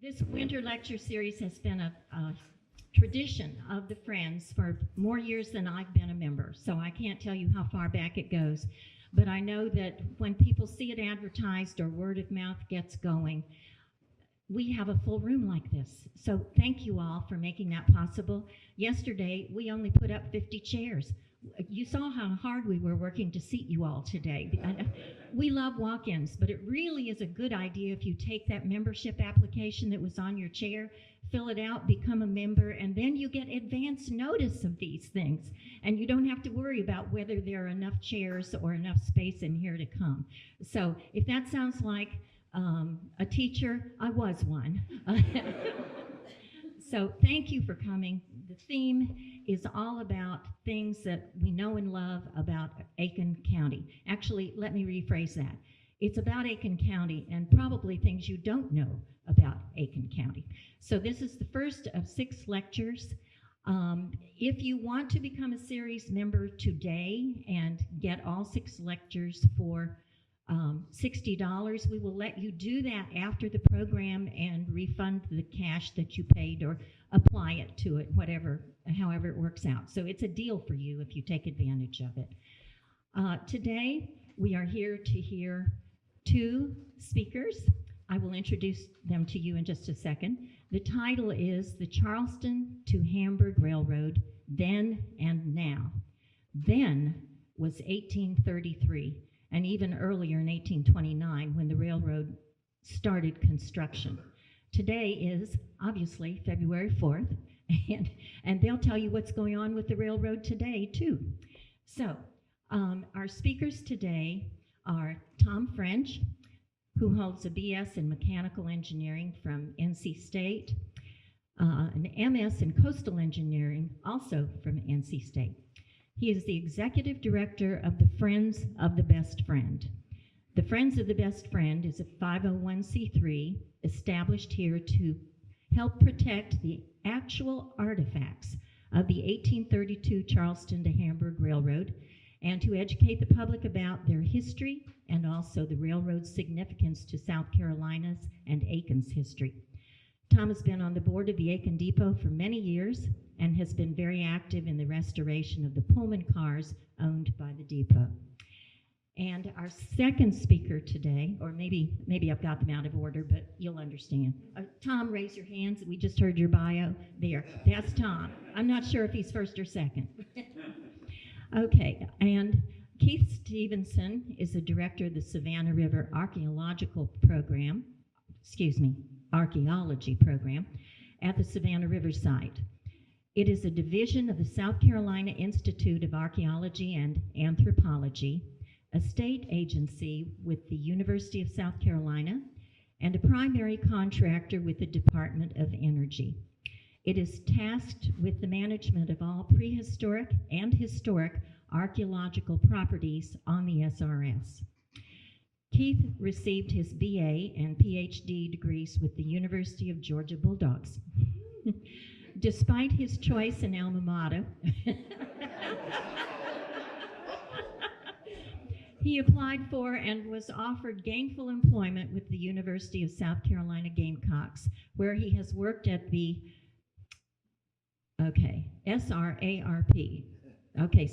This winter lecture series has been a tradition of the Friends for more years than I've been a member, so I can't tell you how far back it goes. But I know that when people see it advertised or word of mouth gets going, we have a full room like this. So thank you all for making that possible. Yesterday, we only put up 50 chairs. You saw how hard we were working to seat you all today. We love walk-ins, but it really is a good idea if you take that membership application that was on your chair, fill it out, become a member, and then you get advance notice of these things. And you don't have to worry about whether there are enough chairs or enough space in here to come. So if that sounds like a teacher, I was one. So thank you for coming. The theme is all about things that we know and love about Aiken County. Actually, let me rephrase that. It's about Aiken County and probably things you don't know about Aiken County. So this is the first of 6 lectures. If you want to become a series member today and get all 6 lectures for $60, we will let you do that after the program and refund the cash that you paid or apply it to it, however it works out. So it's a deal for you if you take advantage of it. Today, we are here to hear 2 speakers. I will introduce them to you in just a second. The title is The Charleston-Hamburg Railroad, Then and Now. Then was 1833. And even earlier in 1829 when the railroad started construction. Today is obviously February 4th, and they'll tell you what's going on with the railroad today too. So our speakers today are Tom French, who holds a BS in Mechanical Engineering from NC State, an MS in Coastal Engineering, also from NC State. He is the executive director of the Friends of the Best Friend. The Friends of the Best Friend is a 501c3 established here to help protect the actual artifacts of the 1832 Charleston to Hamburg Railroad and to educate the public about their history and also the railroad's significance to South Carolina's and Aiken's history. Tom has been on the board of the Aiken Depot for many years and has been very active in the restoration of the Pullman cars owned by the depot. And our second speaker today, or maybe I've got them out of order, but you'll understand. Tom, raise your hands. We just heard your bio. There, that's Tom. I'm not sure if he's first or second. Okay, and Keith Stephenson is the director of the Savannah River Archaeology Program at the Savannah River site. It is a division of the South Carolina Institute of Archaeology and Anthropology, a state agency with the University of South Carolina, and a primary contractor with the Department of Energy. It is tasked with the management of all prehistoric and historic archaeological properties on the SRS. Keith received his BA and PhD degrees with the University of Georgia Bulldogs. Despite his choice in alma mater, he applied for and was offered gainful employment with the University of South Carolina Gamecocks, where he has worked at the, SRARP,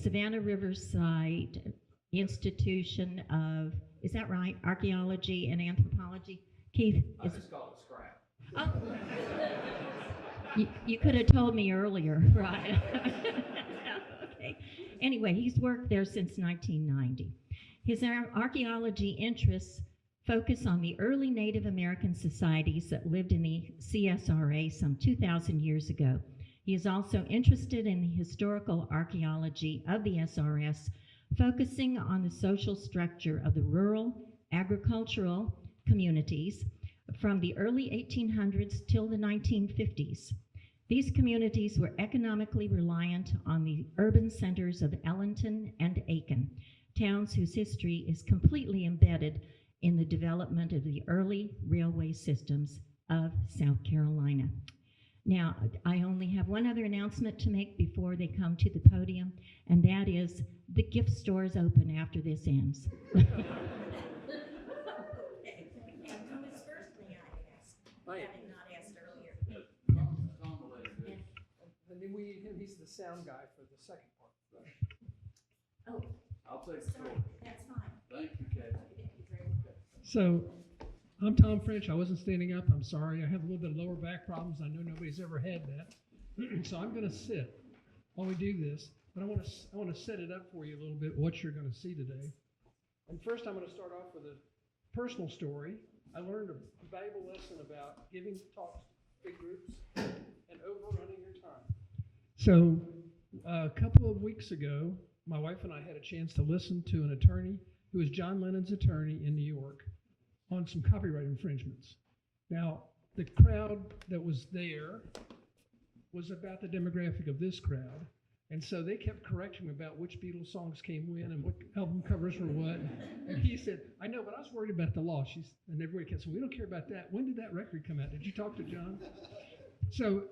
Savannah Riverside Institution of, is that right, Archaeology and Anthropology? Keith? I just call it scrap. Oh. You could have told me earlier, right? Okay. Anyway, he's worked there since 1990. His archaeology interests focus on the early Native American societies that lived in the CSRA some 2,000 years ago. He is also interested in the historical archaeology of the SRS, focusing on the social structure of the rural agricultural communities from the early 1800s till the 1950s. These communities were economically reliant on the urban centers of Ellington and Aiken, towns whose history is completely embedded in the development of the early railway systems of South Carolina. Now, I only have one other announcement to make before they come to the podium, and that is the gift store is open after this ends. Who is first, may I ask? Having not asked and then we need him. He's the sound guy for the second part. Oh, I'll take the sorry, floor. that's fine. Thank you, Kathy. Thank you very much. So, I'm Tom French. I wasn't standing up. I'm sorry. I have a little bit of lower back problems. I know nobody's ever had that. So I'm going to sit while we do this. But I want to set it up for you a little bit, what you're going to see today. And first, I'm going to start off with a personal story. I learned a valuable lesson about giving talks to big groups and overrunning your time. So a couple of weeks ago, my wife and I had a chance to listen to an attorney who was John Lennon's attorney in New York on some copyright infringements. Now, the crowd that was there was about the demographic of this crowd. And so they kept correcting me about which Beatles songs came when and what album covers were what. And he said, I know, but I was worried about the law. And everybody kept saying, we don't care about that. When did that record come out? Did you talk to John? So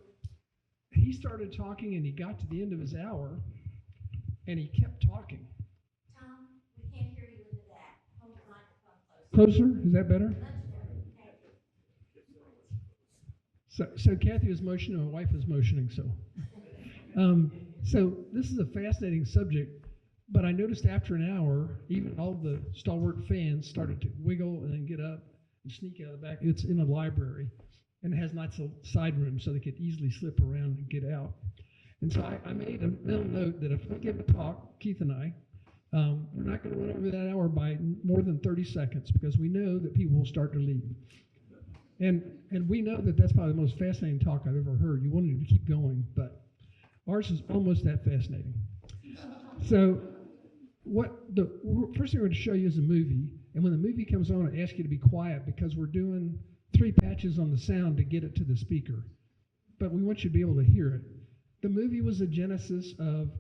he started talking and he got to the end of his hour and he kept talking. Tom, we can't hear you in the back. Hold the microphone closer. Closer? Is that better? Much better. So Kathy was motioning, my wife was motioning, so. So this is a fascinating subject, but I noticed after an hour, even all the stalwart fans started to wiggle and then get up and sneak out of the back. It's in a library, and it has lots of side rooms so they could easily slip around and get out. And so I made a mental note that if we give a talk, Keith and I, we're not going to run over that hour by more than 30 seconds because we know that people will start to leave. And we know that that's probably the most fascinating talk I've ever heard. You wanted to keep going, but ours is almost that fascinating. So the first thing we're going to show you is a movie. And when the movie comes on, I ask you to be quiet because we're doing 3 patches on the sound to get it to the speaker. But we want you to be able to hear it. The movie was a genesis of,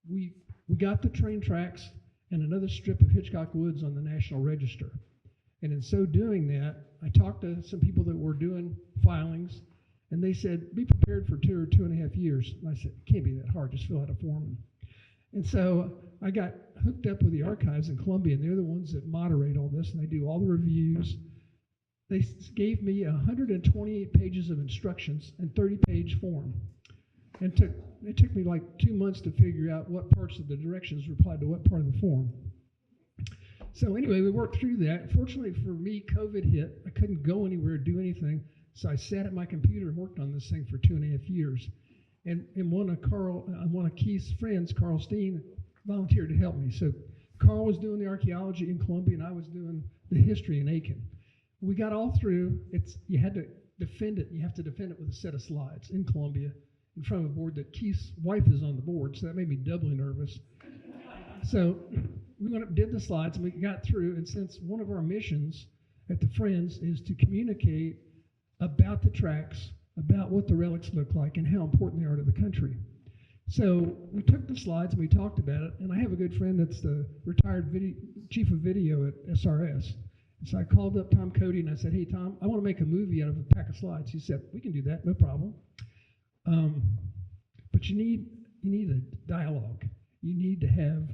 we got the train tracks and another strip of Hitchcock Woods on the National Register. And in so doing that, I talked to some people that were doing filings, and they said, be prepared for 2 or 2.5 years. And I said, it can't be that hard, just fill out a form. And so I got hooked up with the archives in Columbia, and they're the ones that moderate all this, and they do all the reviews. They gave me 128 pages of instructions and 30-page form. And it took me like 2 months to figure out what parts of the directions replied to what part of the form. So anyway, we worked through that. Fortunately for me, COVID hit. I couldn't go anywhere, do anything. So I sat at my computer and worked on this thing for 2.5 years. And one of Keith's friends, Carl Steen, volunteered to help me. So Carl was doing the archaeology in Columbia, and I was doing the history in Aiken. We got all through. You had to defend it. You have to defend it with a set of slides in Columbia in front of a board that Keith's wife is on the board, so that made me doubly nervous. So we went up and did the slides, and we got through. And since one of our missions at the Friends is to communicate about the tracks, about what the relics look like, and how important they are to the country. So we took the slides and we talked about it. And I have a good friend that's the retired chief of video at SRS. And so I called up Tom Cody and I said, hey, Tom, I want to make a movie out of a pack of slides. He said, we can do that, no problem. But you need a dialogue. You need to have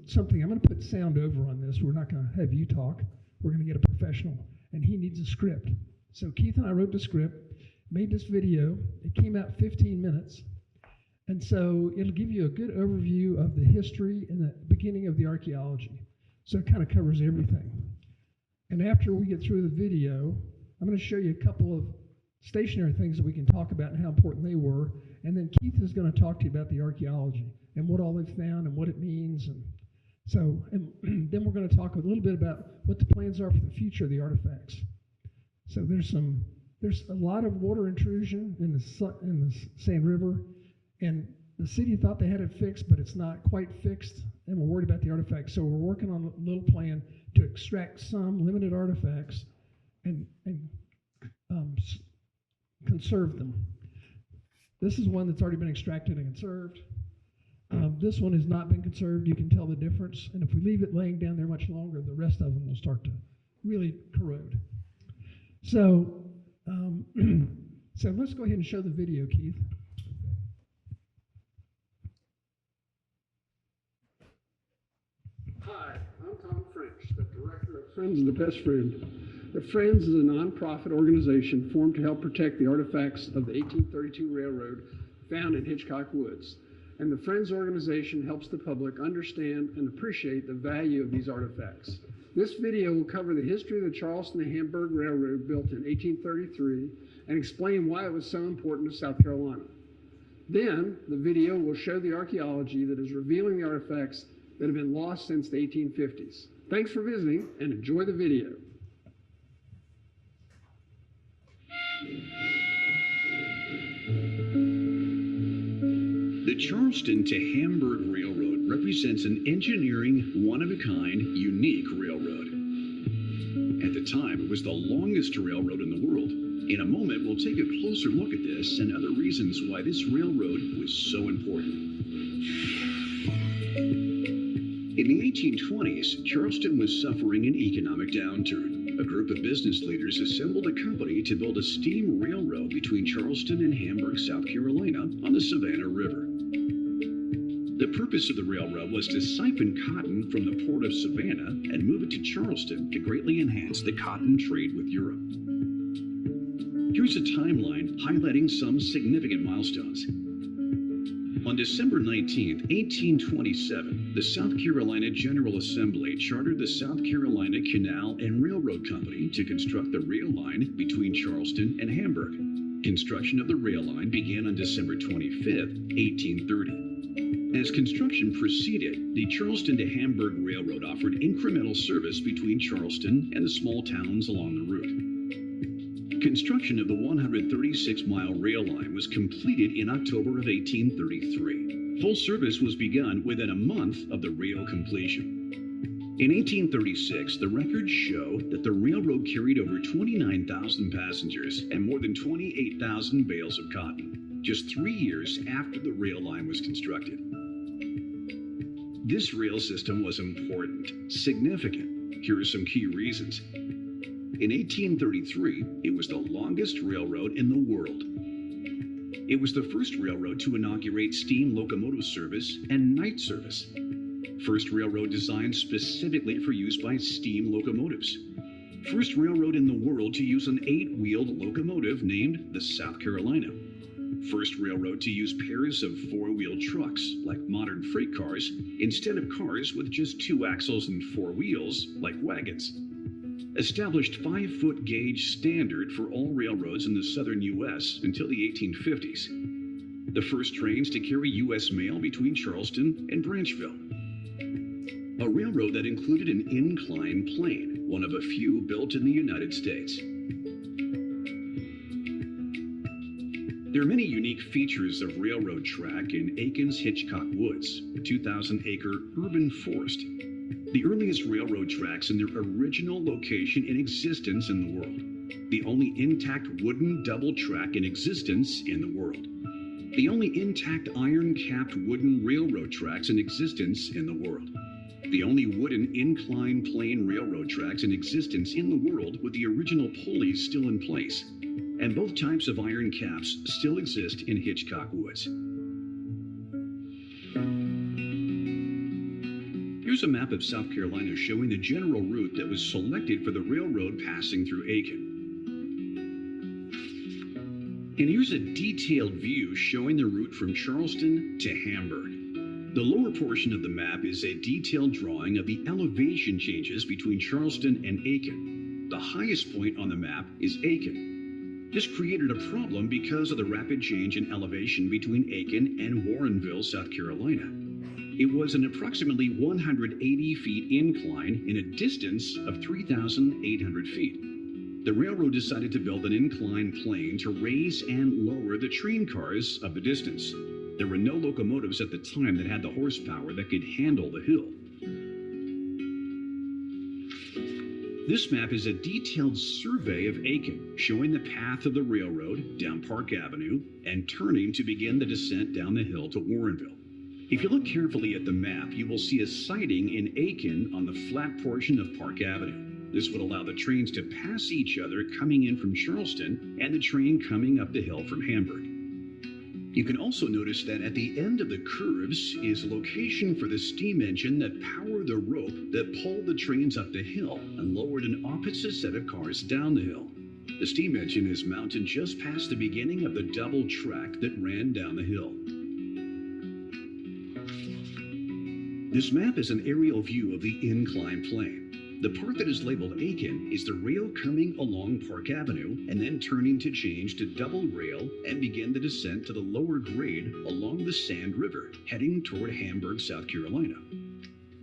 something. I'm going to put sound over on this. We're not going to have you talk. We're going to get a professional. And he needs a script. So Keith and I wrote the script, made this video. It came out 15 minutes. And so it'll give you a good overview of the history and the beginning of the archaeology. So it kind of covers everything. And after we get through the video, I'm going to show you a couple of stationary things that we can talk about and how important they were. And then Keith is going to talk to you about the archaeology and what all they've found and what it means. And then we're going to talk a little bit about what the plans are for the future of the artifacts. So there's a lot of water intrusion in the Sand River, and the city thought they had it fixed, but it's not quite fixed, and we're worried about the artifacts. So we're working on a little plan to extract some limited artifacts and conserve them. This is one that's already been extracted and conserved. This one has not been conserved. You can tell the difference. And if we leave it laying down there much longer, the rest of them will start to really corrode. So, so let's go ahead and show the video, Keith. Hi, I'm Tom French, the director of Friends of the Best Friend. The Friends is a nonprofit organization formed to help protect the artifacts of the 1832 railroad found in Hitchcock Woods, and the Friends organization helps the public understand and appreciate the value of these artifacts. This video will cover the history of the Charleston-Hamburg Railroad built in 1833 and explain why it was so important to South Carolina. Then, the video will show the archaeology that is revealing the artifacts that have been lost since the 1850s. Thanks for visiting and enjoy the video. The Charleston to Hamburg Railroad represents an engineering, one-of-a-kind, unique railroad. At the time, it was the longest railroad in the world. In a moment, we'll take a closer look at this and other reasons why this railroad was so important. In the 1820s, Charleston was suffering an economic downturn. A group of business leaders assembled a company to build a steam railroad between Charleston and Hamburg, South Carolina, on the Savannah River. The purpose of the railroad was to siphon cotton from the port of Savannah and move it to Charleston to greatly enhance the cotton trade with Europe. Here's a timeline highlighting some significant milestones. On December 19, 1827, the South Carolina General Assembly chartered the South Carolina Canal and Railroad Company to construct the rail line between Charleston and Hamburg. Construction of the rail line began on December 25, 1830. As construction proceeded, the Charleston to Hamburg Railroad offered incremental service between Charleston and the small towns along the route. Construction of the 136-mile rail line was completed in October of 1833. Full service was begun within a month of the rail completion. In 1836, the records show that the railroad carried over 29,000 passengers and more than 28,000 bales of cotton, just 3 years after the rail line was constructed. This rail system was important, significant. Here are some key reasons. In 1833, it was the longest railroad in the world. It was the first railroad to inaugurate steam locomotive service and night service. First railroad designed specifically for use by steam locomotives. First railroad in the world to use an 8-wheeled locomotive named the South Carolina. First railroad to use pairs of 4-wheel trucks, like modern freight cars, instead of cars with just 2 axles and 4 wheels, like wagons. Established 5-foot gauge standard for all railroads in the southern U.S. until the 1850s. The first trains to carry U.S. mail between Charleston and Branchville. A railroad that included an inclined plane, one of a few built in the United States. There are many unique features of railroad track in Aiken's Hitchcock Woods, a 2,000-acre urban forest. The earliest railroad tracks in their original location in existence in the world. The only intact wooden double track in existence in the world. The only intact iron-capped wooden railroad tracks in existence in the world. The only wooden inclined plane railroad tracks in existence in the world with the original pulleys still in place. And both types of iron caps still exist in Hitchcock Woods. Here's a map of South Carolina showing the general route that was selected for the railroad passing through Aiken. And here's a detailed view showing the route from Charleston to Hamburg. The lower portion of the map is a detailed drawing of the elevation changes between Charleston and Aiken. The highest point on the map is Aiken. This created a problem because of the rapid change in elevation between Aiken and Warrenville, South Carolina. It was an approximately 180 feet incline in a distance of 3,800 feet. The railroad decided to build an inclined plane to raise and lower the train cars of the distance. There were no locomotives at the time that had the horsepower that could handle the hill. This map is a detailed survey of Aiken, showing the path of the railroad down Park Avenue and turning to begin the descent down the hill to Warrenville. If you look carefully at the map, you will see a siding in Aiken on the flat portion of Park Avenue. This would allow the trains to pass each other coming in from Charleston and the train coming up the hill from Hamburg. You can also notice that at the end of the curves is a location for the steam engine that powered the rope that pulled the trains up the hill and lowered an opposite set of cars down the hill. The steam engine is mounted just past the beginning of the double track that ran down the hill. This map is an aerial view of the incline plane. The part that is labeled Aiken is the rail coming along Park Avenue and then turning to change to double rail and begin the descent to the lower grade along the Sand River, heading toward Hamburg, South Carolina.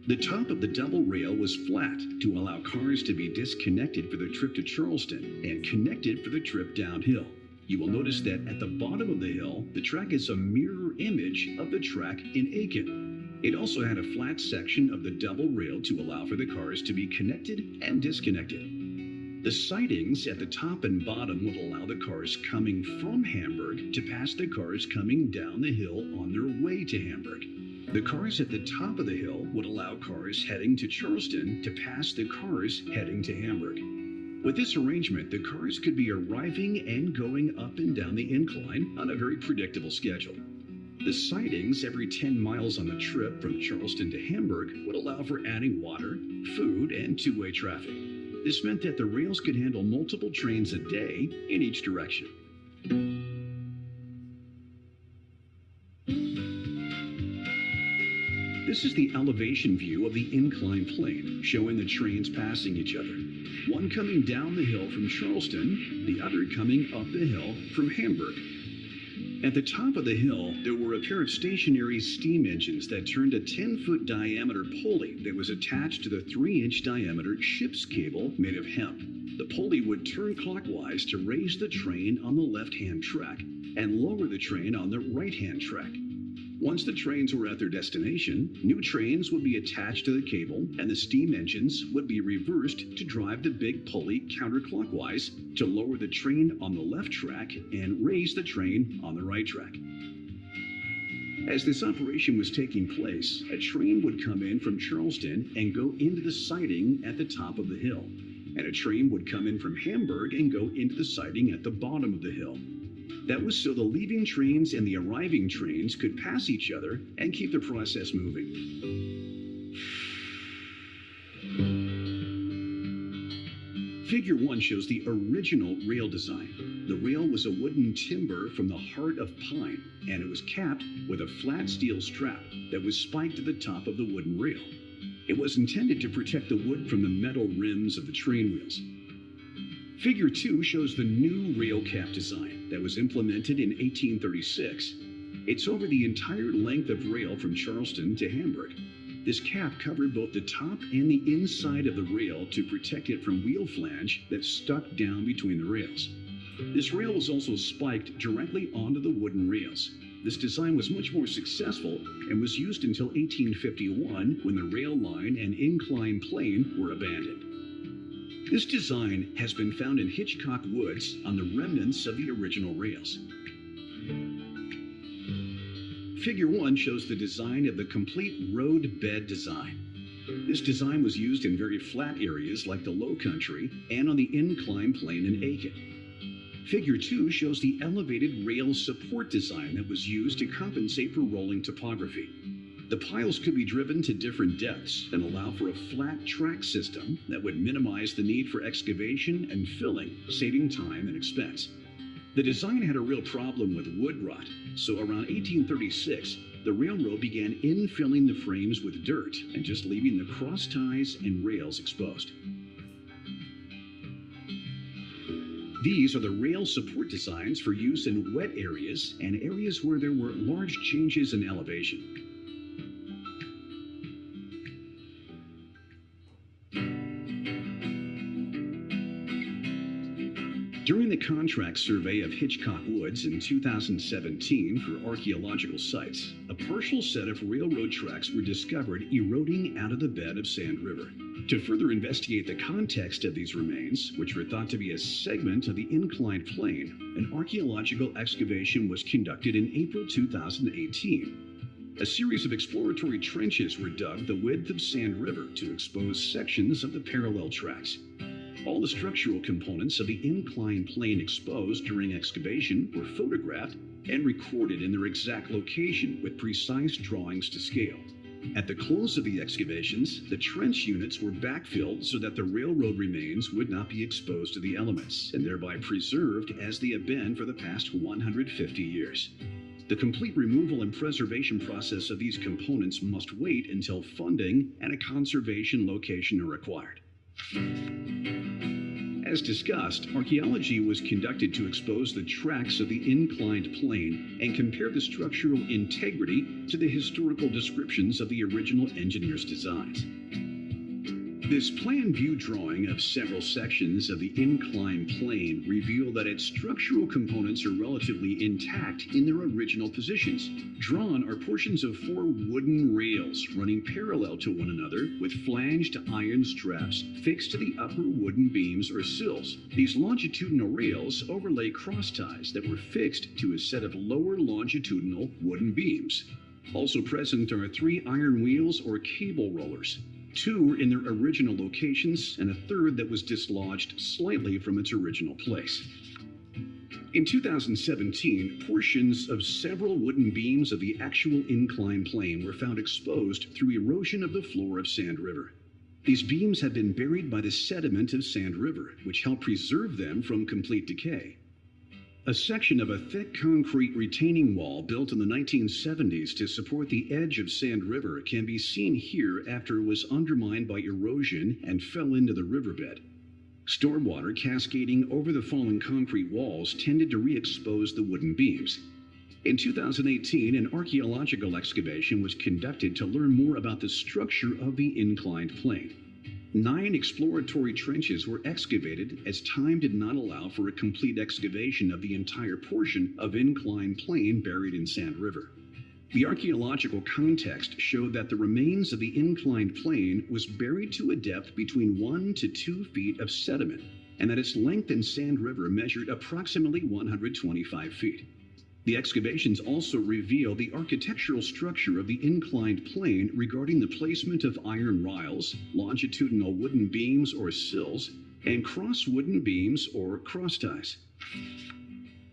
The top of the double rail was flat to allow cars to be disconnected for the trip to Charleston and connected for the trip downhill. You will notice that at the bottom of the hill, the track is a mirror image of the track in Aiken. It also had a flat section of the double rail to allow for the cars to be connected and disconnected. The sidings at the top and bottom would allow the cars coming from Hamburg to pass the cars coming down the hill on their way to Hamburg. The cars at the top of the hill would allow cars heading to Charleston to pass the cars heading to Hamburg. With this arrangement, the cars could be arriving and going up and down the incline on a very predictable schedule. The sidings every 10 miles on the trip from Charleston to Hamburg would allow for adding water, food, and two-way traffic. This meant that the rails could handle multiple trains a day in each direction. This is the elevation view of the incline plane, showing the trains passing each other. One coming down the hill from Charleston, the other coming up the hill from Hamburg. At the top of the hill, there were a pair of stationary steam engines that turned a 10-foot diameter pulley that was attached to the 3-inch diameter ship's cable made of hemp. The pulley would turn clockwise to raise the train on the left-hand track and lower the train on the right-hand track. Once the trains were at their destination, new trains would be attached to the cable and the steam engines would be reversed to drive the big pulley counterclockwise to lower the train on the left track and raise the train on the right track. As this operation was taking place, a train would come in from Charleston and go into the siding at the top of the hill, and a train would come in from Hamburg and go into the siding at the bottom of the hill. That was so the leaving trains and the arriving trains could pass each other and keep the process moving. Figure 1 shows the original rail design. The rail was a wooden timber from the heart of pine, and it was capped with a flat steel strap that was spiked to the top of the wooden rail. It was intended to protect the wood from the metal rims of the train wheels. Figure 2 shows the new rail cap design that was implemented in 1836. It's over the entire length of rail from Charleston to Hamburg. This cap covered both the top and the inside of the rail to protect it from wheel flange that stuck down between the rails. This rail was also spiked directly onto the wooden rails. This design was much more successful and was used until 1851 when the rail line and incline plane were abandoned. This design has been found in Hitchcock Woods on the remnants of the original rails. Figure 1 shows the design of the complete road bed design. This design was used in very flat areas like the Low Country and on the incline plane in Aiken. Figure 2 shows the elevated rail support design that was used to compensate for rolling topography. The piles could be driven to different depths and allow for a flat track system that would minimize the need for excavation and filling, saving time and expense. The design had a real problem with wood rot, so around 1836, the railroad began infilling the frames with dirt and just leaving the cross ties and rails exposed. These are the rail support designs for use in wet areas and areas where there were large changes in elevation. During the contract survey of Hitchcock Woods in 2017 for archaeological sites, a partial set of railroad tracks were discovered eroding out of the bed of Sand River. To further investigate the context of these remains, which were thought to be a segment of the inclined plane, an archaeological excavation was conducted in April 2018. A series of exploratory trenches were dug the width of Sand River to expose sections of the parallel tracks. All the structural components of the inclined plane exposed during excavation were photographed and recorded in their exact location with precise drawings to scale. At the close of the excavations, the trench units were backfilled so that the railroad remains would not be exposed to the elements and thereby preserved as they have been for the past 150 years. The complete removal and preservation process of these components must wait until funding and a conservation location are required. As discussed, archaeology was conducted to expose the tracks of the inclined plane and compare the structural integrity to the historical descriptions of the original engineer's designs. This plan view drawing of several sections of the inclined plane reveal that its structural components are relatively intact in their original positions. Drawn are portions of 4 wooden rails running parallel to one another with flanged iron straps fixed to the upper wooden beams or sills. These longitudinal rails overlay cross ties that were fixed to a set of lower longitudinal wooden beams. Also present are 3 iron wheels or cable rollers. 2 were in their original locations, and a third that was dislodged slightly from its original place. In 2017, portions of several wooden beams of the actual inclined plane were found exposed through erosion of the floor of Sand River. These beams had been buried by the sediment of Sand River, which helped preserve them from complete decay. A section of a thick concrete retaining wall built in the 1970s to support the edge of Sand River can be seen here after it was undermined by erosion and fell into the riverbed. Stormwater cascading over the fallen concrete walls tended to re-expose the wooden beams. In 2018, an archaeological excavation was conducted to learn more about the structure of the inclined plane. 9 exploratory trenches were excavated as time did not allow for a complete excavation of the entire portion of inclined plane buried in Sand River. The archaeological context showed that the remains of the inclined plane was buried to a depth between 1 to 2 feet of sediment, and that its length in Sand River measured approximately 125 feet. The excavations also reveal the architectural structure of the inclined plane regarding the placement of iron riles, longitudinal wooden beams or sills, and cross wooden beams or cross ties.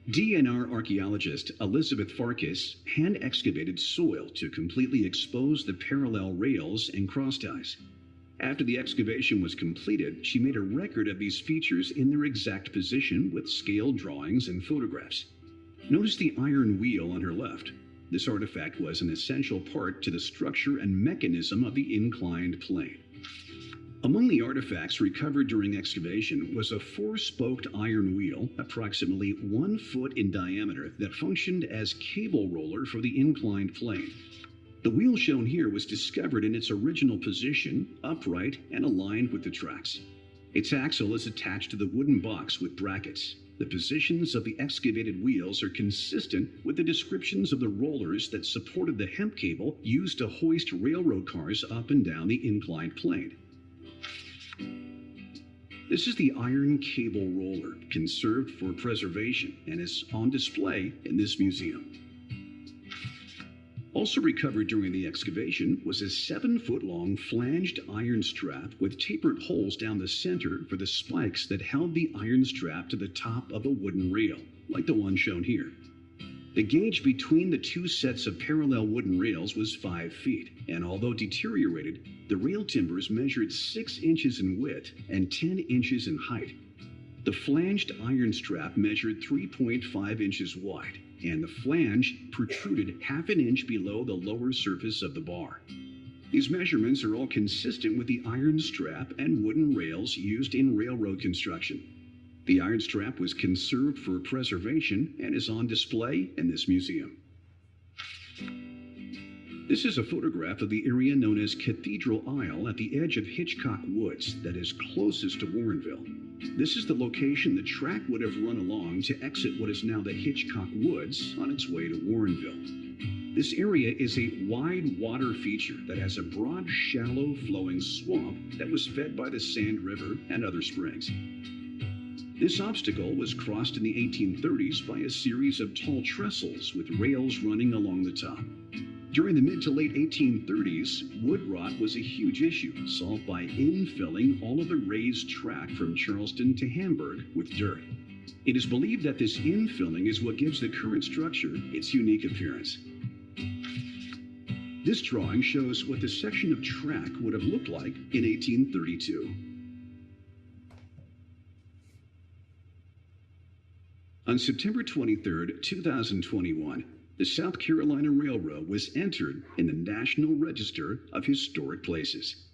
DNR archaeologist Elizabeth Farkas hand-excavated soil to completely expose the parallel rails and cross ties. After the excavation was completed, she made a record of these features in their exact position with scale drawings and photographs. Notice the iron wheel on her left. This artifact was an essential part to the structure and mechanism of the inclined plane. Among the artifacts recovered during excavation was a 4-spoked iron wheel, approximately 1 foot in diameter, that functioned as cable roller for the inclined plane. The wheel shown here was discovered in its original position, upright and aligned with the tracks. Its axle is attached to the wooden box with brackets. The positions of the excavated wheels are consistent with the descriptions of the rollers that supported the hemp cable used to hoist railroad cars up and down the inclined plane. This is the iron cable roller, conserved for preservation, and is on display in this museum. Also recovered during the excavation was a 7-foot-long flanged iron strap with tapered holes down the center for the spikes that held the iron strap to the top of a wooden rail, like the one shown here. The gauge between the 2 sets of parallel wooden rails was 5 feet, and although deteriorated, the rail timbers measured 6 inches in width and 10 inches in height. The flanged iron strap measured 3.5 inches wide, and the flange protruded ½ an inch below the lower surface of the bar. These measurements are all consistent with the iron strap and wooden rails used in railroad construction. The iron strap was conserved for preservation and is on display in this museum. This is a photograph of the area known as Cathedral Isle at the edge of Hitchcock Woods that is closest to Warrenville. This is the location the track would have run along to exit what is now the Hitchcock Woods on its way to Warrenville. This area is a wide water feature that has a broad, shallow, flowing swamp that was fed by the Sand River and other springs. This obstacle was crossed in the 1830s by a series of tall trestles with rails running along the top. During the mid to late 1830s, wood rot was a huge issue, solved by infilling all of the raised track from Charleston to Hamburg with dirt. It is believed that this infilling is what gives the current structure its unique appearance. This drawing shows what the section of track would have looked like in 1832. On September 23, 2021, the South Carolina Railroad was entered in the National Register of Historic Places.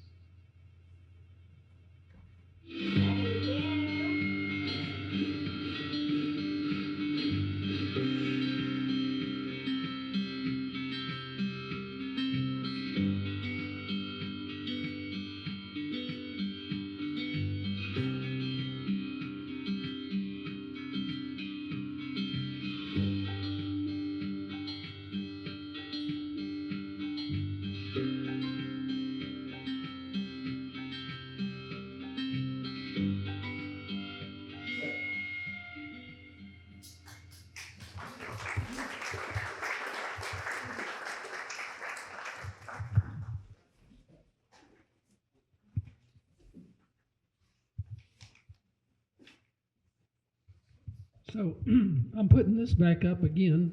So I'm putting this back up again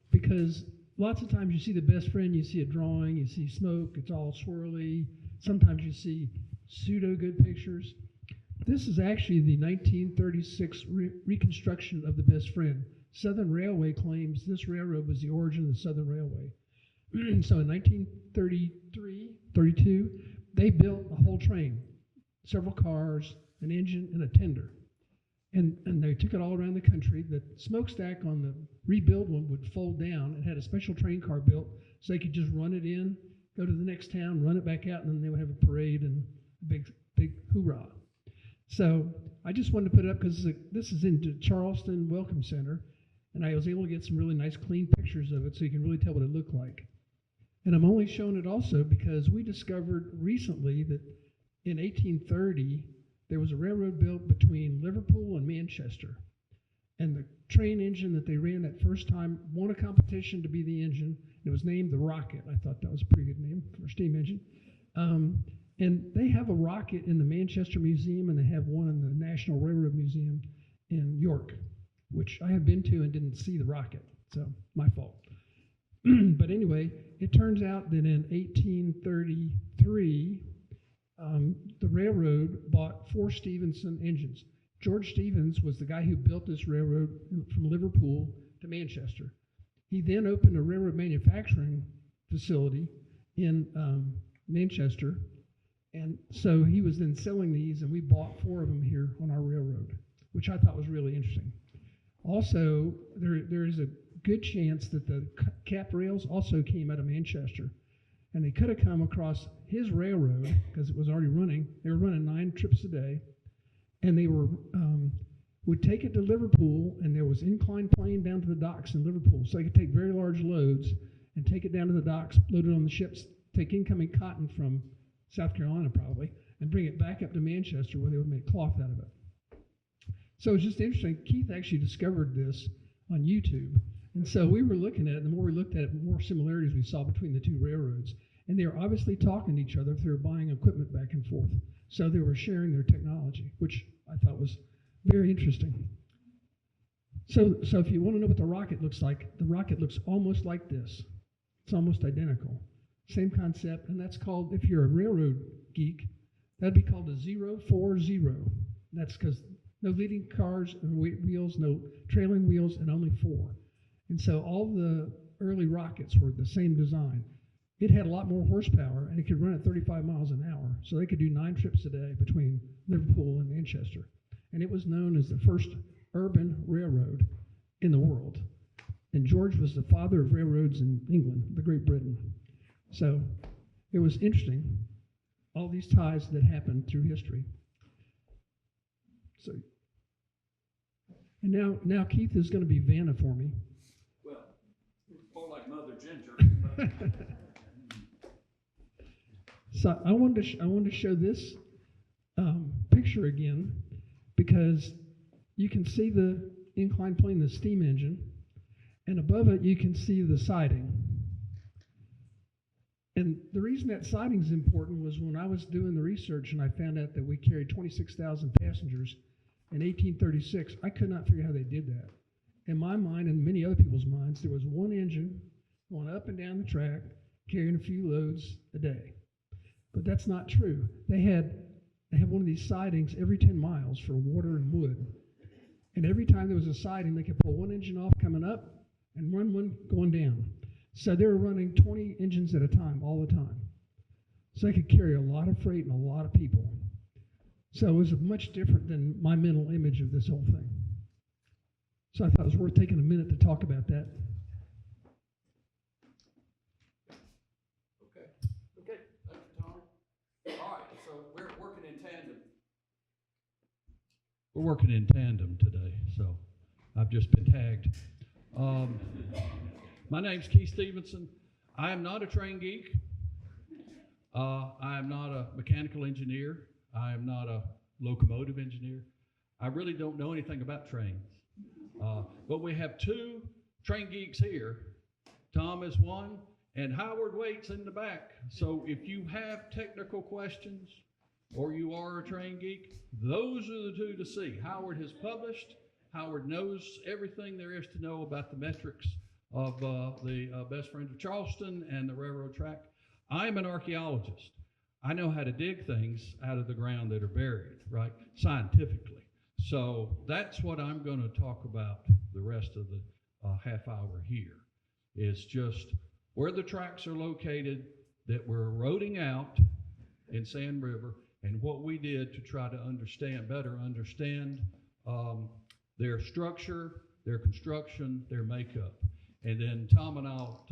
because lots of times you see the best friend, you see a drawing, you see smoke, it's all swirly. Sometimes you see pseudo good pictures. This is actually the 1936 reconstruction of the best friend. Southern Railway claims this railroad was the origin of the Southern Railway. So in 1932, they built a whole train, several cars, an engine, and a tender. And they took it all around the country. The smokestack on the rebuild one would fold down. It had a special train car built so they could just run it in, go to the next town, run it back out, and then they would have a parade and a big hoorah. So I just wanted to put it up because this is in the Charleston Welcome Center, and I was able to get some really nice clean pictures of it so you can really tell what it looked like. And I'm only showing it also because we discovered recently that in 1830, there was a railroad built between Liverpool and Manchester. And the train engine that they ran that first time won a competition to be the engine. It was named the Rocket. I thought that was a pretty good name for a steam engine. And they have a rocket in the Manchester Museum, and they have one in the National Railroad Museum in York, which I have been to and didn't see the rocket. So my fault. But anyway, it turns out that in 1833, the railroad bought 4 Stephenson engines. George Stevens was the guy who built this railroad from Liverpool to Manchester. He then opened a railroad manufacturing facility in Manchester, and so he was then selling these, and we bought 4 of them here on our railroad, which I thought was really interesting. Also, there is a good chance that the cap rails also came out of Manchester. And they could have come across his railroad because it was already running. They were running 9 trips a day, and they would take it to Liverpool, and there was inclined plane down to the docks in Liverpool, so they could take very large loads and take it down to the docks, load it on the ships, take incoming cotton from South Carolina probably, and bring it back up to Manchester where they would make cloth out of it. So it's just interesting. Keith actually discovered this on YouTube. And so we were looking at it, and the more we looked at it, the more similarities we saw between the 2 railroads. And they were obviously talking to each other if they were buying equipment back and forth. So they were sharing their technology, which I thought was very interesting. So if you want to know what the rocket looks like, the rocket looks almost like this. It's almost identical. Same concept, and that's called, if you're a railroad geek, that'd be called a 040. That's because no leading cars and wheels, no trailing wheels, and only 4. And so all the early rockets were the same design. It had a lot more horsepower, and it could run at 35 miles an hour. So they could do 9 trips a day between Liverpool and Manchester. And it was known as the first urban railroad in the world. And George was the father of railroads in England, the Great Britain. So it was interesting, all these ties that happened through history. So, and now Keith is going to be Vanna for me. More like Mother Ginger. So I wanted to show this picture again because you can see the inclined plane, the steam engine, and above it you can see the siding. And the reason that siding is important was when I was doing the research and I found out that we carried 26,000 passengers in 1836, I could not figure out how they did that. In my mind and many other people's minds, there was one engine going up and down the track, carrying a few loads a day. But that's not true. They have one of these sidings every 10 miles for water and wood. And every time there was a siding, they could pull one engine off coming up and run one going down. So they were running 20 engines at a time, all the time. So they could carry a lot of freight and a lot of people. So it was much different than my mental image of this whole thing. So I thought it was worth taking a minute to talk about that. Okay, thank you, Tom. All right, so we're working in tandem. We're working in tandem today, so I've just been tagged. My name's Keith Stephenson. I am not a train geek. I am not a mechanical engineer. I am not a locomotive engineer. I really don't know anything about trains. But we have two train geeks here. Tom is one, and Howard waits in the back. So if you have technical questions or you are a train geek, those are the two to see. Howard has published. Howard knows everything there is to know about the metrics of the Best Friends of Charleston and the railroad track. I'm an archaeologist. I know how to dig things out of the ground that are buried, right, scientifically. So that's what I'm going to talk about the rest of the half hour here, is just where the tracks are located that we're eroding out in Sand River and what we did to try to better understand their structure, their construction, their makeup. And then Tom and I'll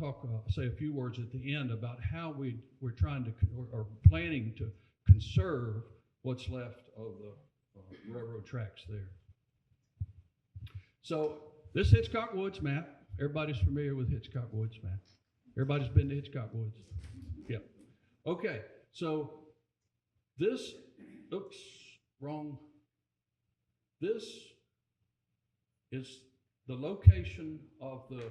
say a few words at the end about how we're trying to, or planning to conserve what's left of the railroad tracks there. So this Hitchcock Woods map, everybody's familiar with Hitchcock Woods map. Everybody's been to Hitchcock Woods? Yep. Okay, so this, oops, wrong. This is the location of the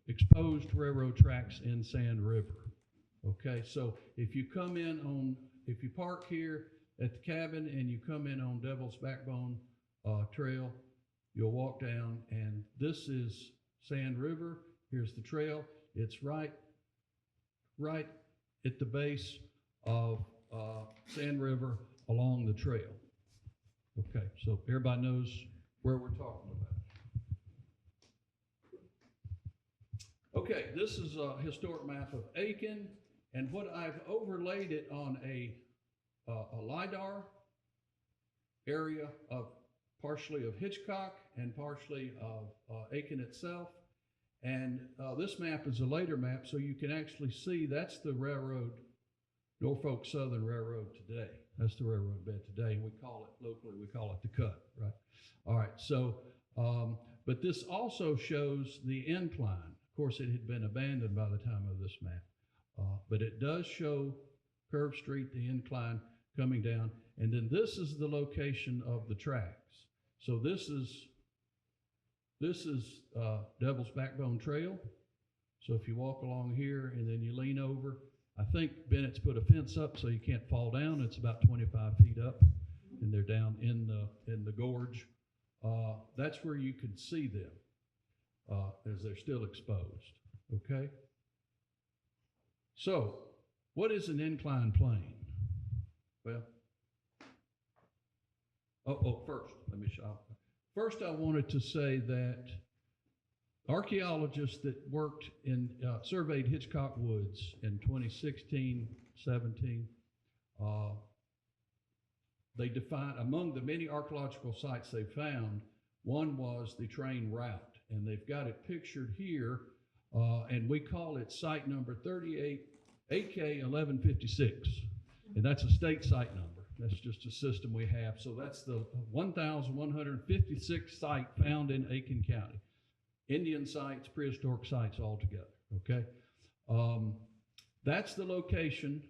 exposed railroad tracks in Sand River. Okay, so if you park here at the cabin and you come in on Devil's Backbone Trail, you'll walk down, and this is Sand River. Here's the trail. It's right at the base of Sand River along the trail. Okay, so everybody knows where we're talking about. Okay, this is a historic map of Aiken, and what I've overlaid it on a LiDAR area of partially of Hitchcock and partially of Aiken itself. And this map is a later map, so you can actually see that's the railroad, Norfolk Southern Railroad today. That's the railroad bed today. We call it, locally, we call it the cut, right? All right, so, but this also shows the incline. Of course, it had been abandoned by the time of this map, but it does show Curve Street, the incline coming down, and then this is the location of the tracks. So this is Devil's Backbone Trail. So if you walk along here and then you lean over, I think Bennett's put a fence up so you can't fall down. It's about 25 feet up, and they're down in the gorge. That's where you can see them. As they're still exposed, okay? So, what is an inclined plane? Well, first, let me show. First, I wanted to say that archaeologists that worked surveyed Hitchcock Woods in 2016, 17, they defined, among the many archaeological sites they found, one was the train route. And they've got it pictured here, and we call it site number 38, AK 1156, and that's a state site number. That's just a system we have. So that's the 1,156 site found in Aiken County. Indian sites, prehistoric sites all together, okay? That's the location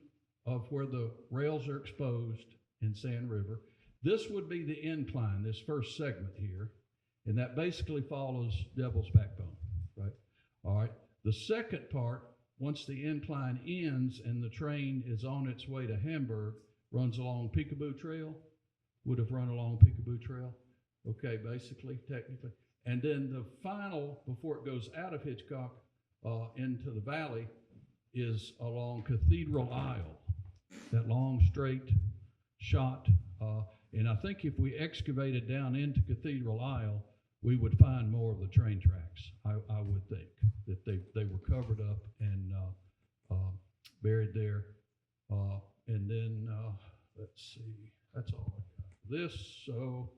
of where the rails are exposed in Sand River. This would be the incline, this first segment here. And that basically follows Devil's Backbone, right? All right. The second part, once the incline ends and the train is on its way to Hamburg, runs along Peekaboo Trail, would have run along Peekaboo Trail, okay, basically, technically. And then the final, before it goes out of Hitchcock into the valley, is along Cathedral Aisle, that long straight shot. And I think if we excavated down into Cathedral Aisle, we would find more of the train tracks. I would think that they were covered up and buried there. And then let's see, that's all I got. This, so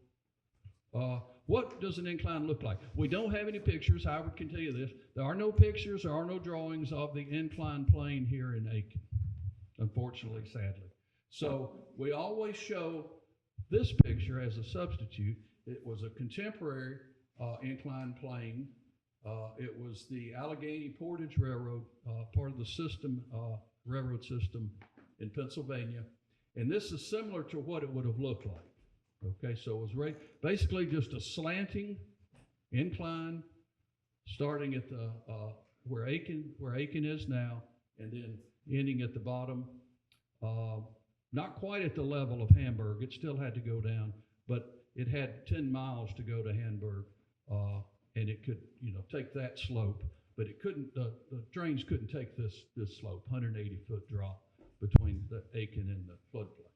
what does an incline look like? We don't have any pictures. Howard can tell you this. There are no pictures, there are no drawings of the incline plane here in Aiken, unfortunately, sadly. So we always show this picture as a substitute. It was a contemporary incline plane. It was the Allegheny Portage Railroad, part of the system, railroad system in Pennsylvania. And this is similar to what it would have looked like. Okay, so it was basically just a slanting incline starting at the where Aiken is now, and then ending at the bottom. Not quite at the level of Hamburg. It still had to go down, but it had 10 miles to go to Hamburg, and it could, take that slope. But it couldn't. The trains couldn't take this slope, 180-foot drop between the Aiken and the floodplain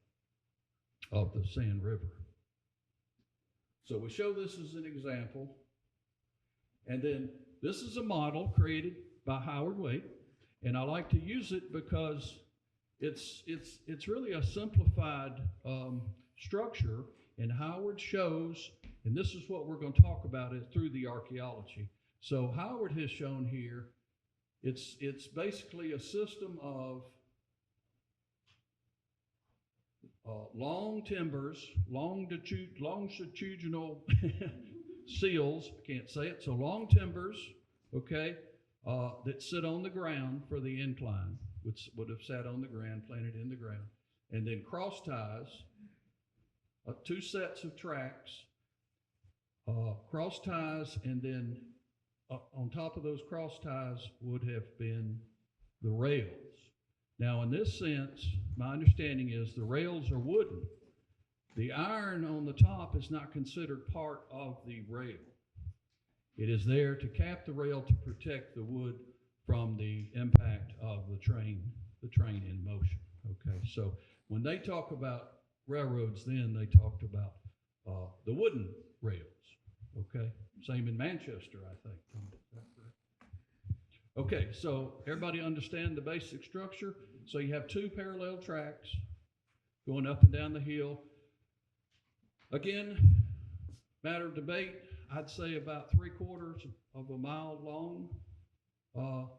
of the Sand River. So we show this as an example, and then this is a model created by Howard Waite, and I like to use it because it's really a simplified structure, and Howard shows, and this is what we're going to talk about it through the archaeology. So Howard has shown here, it's basically a system of long timbers, longitudinal seals, I can't say it, so long timbers, okay, that sit on the ground for the incline, which would have sat on the ground, planted in the ground, and then cross ties, 2 sets of tracks, cross ties, and then on top of those cross ties would have been the rails. Now, in this sense, my understanding is the rails are wooden. The iron on the top is not considered part of the rail. It is there to cap the rail to protect the wood from the impact of the train in motion. Okay, so when they talk about railroads, then they talked about the wooden rails. Okay, same in Manchester, I think. Is that correct? Okay, so everybody understand the basic structure? So you have 2 parallel tracks going up and down the hill. Again, matter of debate, I'd say about 3/4 of a mile long,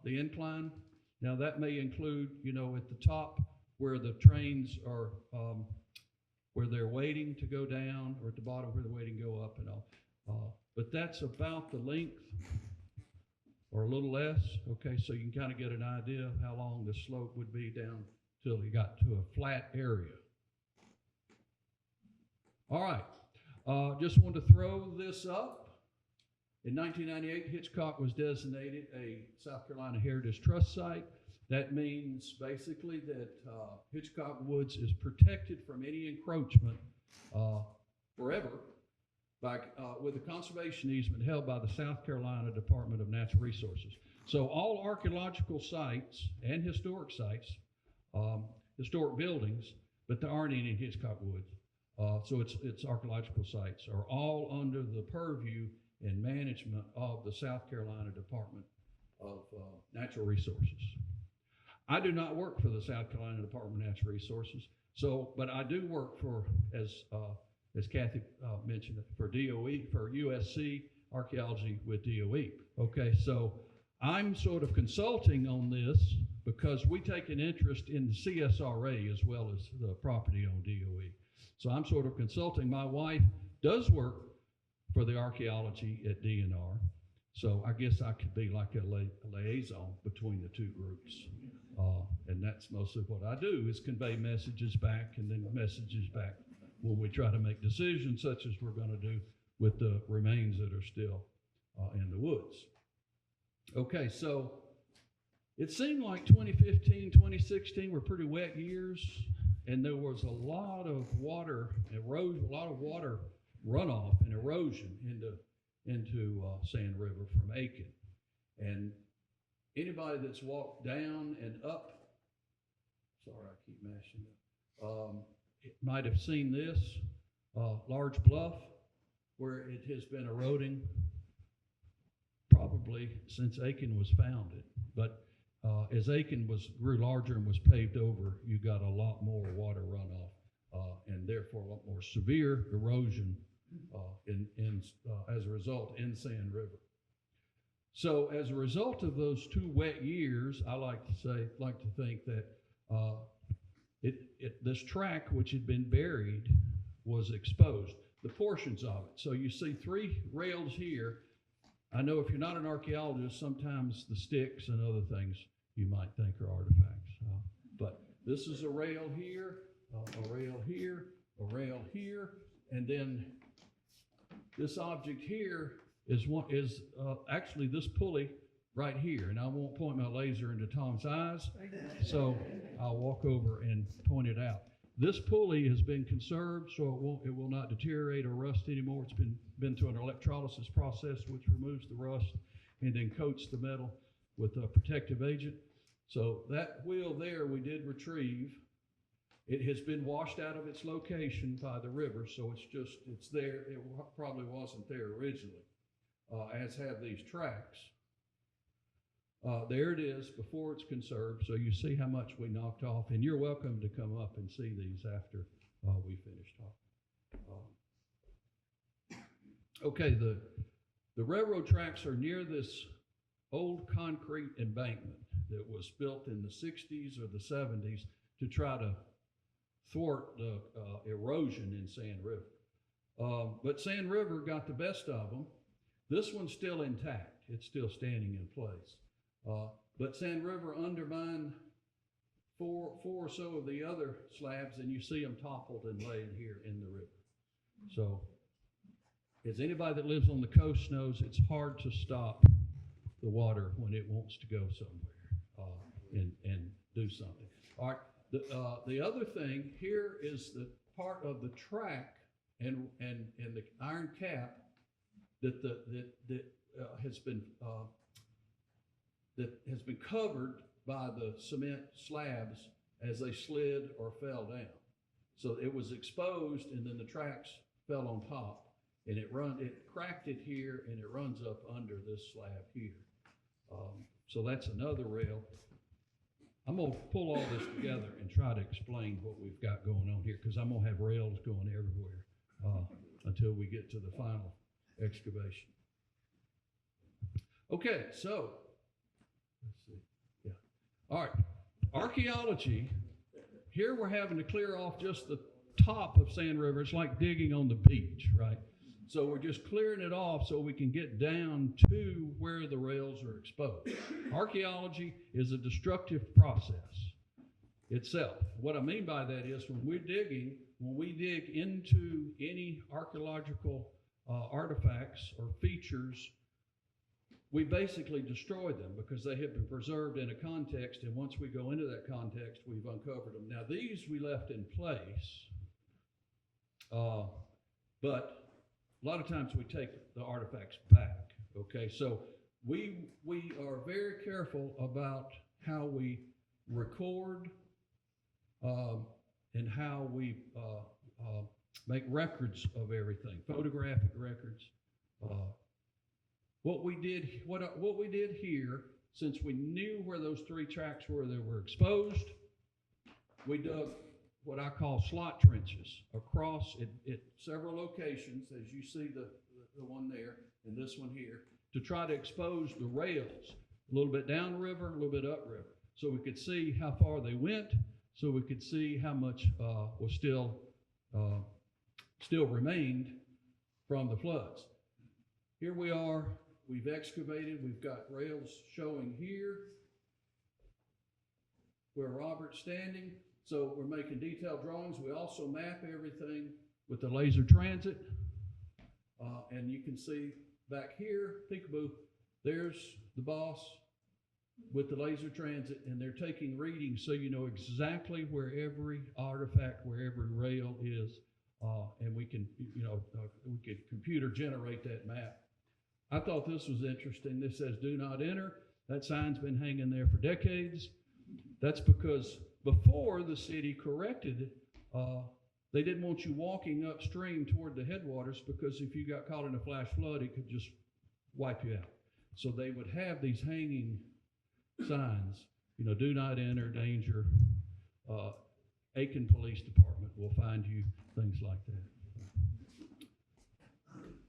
the incline. Now that may include, at the top where the trains are, where they're waiting to go down, or at the bottom where they're waiting to go up and all. But that's about the length, or a little less. Okay, so you can kind of get an idea of how long the slope would be down till you got to a flat area. All right, just wanted to throw this up. In 1998, Hitchcock was designated a South Carolina Heritage Trust Site. That means basically that Hitchcock Woods is protected from any encroachment forever with a conservation easement held by the South Carolina Department of Natural Resources. So all archaeological sites and historic sites, historic buildings, but there aren't any in Hitchcock Woods. So it's archaeological sites are all under the purview and management of the South Carolina Department of Natural Resources. I do not work for the South Carolina Department of Natural Resources, but I do work for, as Kathy mentioned, for DOE, for USC Archaeology with DOE. Okay, so I'm sort of consulting on this because we take an interest in the CSRA as well as the property on DOE. So I'm sort of consulting. My wife does work for the archaeology at DNR, so I guess I could be like a liaison between the 2 groups. And that's mostly what I do, is convey messages back and then messages back when we try to make decisions, such as we're going to do with the remains that are still in the woods. Okay, so it seemed like 2015, 2016 were pretty wet years, and there was a lot of water runoff and erosion into Sand River from Aiken. And anybody that's walked down and up, sorry, I keep mashing it, it might have seen this large bluff where it has been eroding probably since Aiken was founded. But as Aiken grew larger and was paved over, you got a lot more water runoff and therefore a lot more severe erosion as a result in Sand River. So as a result of those 2 wet years, I like to think that this track, which had been buried, was exposed, the portions of it. So you see 3 rails here. I know if you're not an archaeologist, sometimes the sticks and other things you might think are artifacts. But this is a rail here, a rail here, a rail here, and then this object here is actually this pulley right here. And I won't point my laser into Tom's eyes, so I'll walk over and point it out. This pulley has been conserved, so it will not deteriorate or rust anymore. It's been through an electrolysis process, which removes the rust and then coats the metal with a protective agent. So that wheel there we did retrieve. It has been washed out of its location by the river, so it's there. It probably wasn't there originally, as have these tracks. There it is before it's conserved, so you see how much we knocked off, and you're welcome to come up and see these after we finish talking. Okay, the railroad tracks are near this old concrete embankment that was built in the 60s or the 70s to try to thwart the erosion in Sand River. But Sand River got the best of them. This one's still intact. It's still standing in place. But Sand River undermined 4 or so of the other slabs, and you see them toppled and laid here in the river. So, as anybody that lives on the coast knows, it's hard to stop the water when it wants to go somewhere and do something. All right. The other thing here is the part of the track and the iron cap that has been covered by the cement slabs as they slid or fell down. So it was exposed, and then the tracks fell on top, and it cracked it here, and it runs up under this slab here. So that's another rail. I'm going to pull all this together and try to explain what we've got going on here, because I'm going to have rails going everywhere until we get to the final excavation. Okay, so let's see. Yeah. All right. Archaeology. Here we're having to clear off just the top of Sand River. It's like digging on the beach, right? So we're just clearing it off so we can get down to where the rails are exposed. Archaeology is a destructive process itself. What I mean by that is when we dig into any archaeological artifacts or features, we basically destroy them because they have been preserved in a context, and once we go into that context, we've uncovered them. Now, these we left in place, but a lot of times we take the artifacts back, okay? So we are very careful about how we record and how we make records of everything, photographic records. What we did here, since we knew where those 3 tracks were that were exposed, we dug what I call slot trenches across at several locations, as you see the one there and this one here, to try to expose the rails a little bit downriver, a little bit upriver, so we could see how far they went, so we could see how much was still remained from the floods. Here we are. We've excavated. We've got rails showing here where Robert's standing. So we're making detailed drawings. We also map everything with the laser transit. And you can see back here, peekaboo, there's the boss with the laser transit, and they're taking readings so you know exactly where every artifact, where every rail is, and we can computer generate that map. I thought this was interesting. This says do not enter. That sign's been hanging there for decades. That's because before the city corrected it, they didn't want you walking upstream toward the headwaters, because if you got caught in a flash flood, it could just wipe you out. So they would have these hanging signs, do not enter, danger. Aiken Police Department will find you, things like that.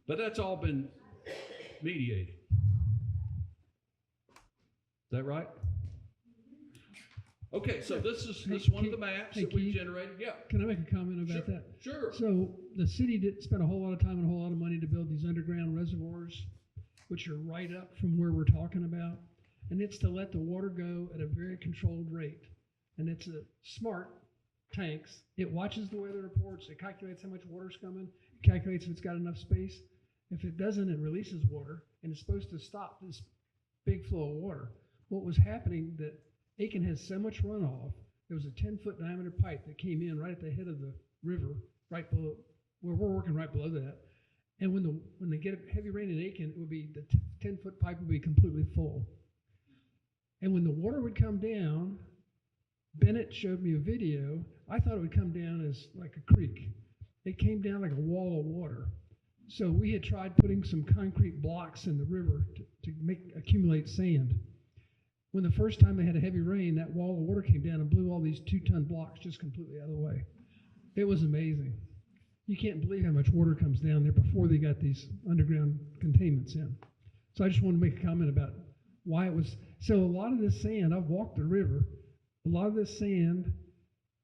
But that's all been mediated. Is that right? Okay, so this is one of the maps that we've generated. Yeah. Can I make a comment about that? Sure. So the city did spend a whole lot of time and a whole lot of money to build these underground reservoirs, which are right up from where we're talking about. And it's to let the water go at a very controlled rate. And it's a smart tanks. It watches the weather reports. It calculates how much water's coming. It calculates if it's got enough space. If it doesn't, it releases water. And it's supposed to stop this big flow of water. What was happening that Aiken has so much runoff, there was a 10-foot diameter pipe that came in right at the head of the river, right below, where we're working right below that. And when they get a heavy rain in Aiken, it would be the 10-foot pipe would be completely full. And when the water would come down, Bennett showed me a video. I thought it would come down as like a creek. It came down like a wall of water. So we had tried putting some concrete blocks in the river to accumulate sand. When the first time they had a heavy rain, that wall of water came down and blew all these 2-ton blocks just completely out of the way. It was amazing. You can't believe how much water comes down there before they got these underground containments in. So I just wanted to make a comment about why it was. So a lot of this sand, I've walked the river, a lot of this sand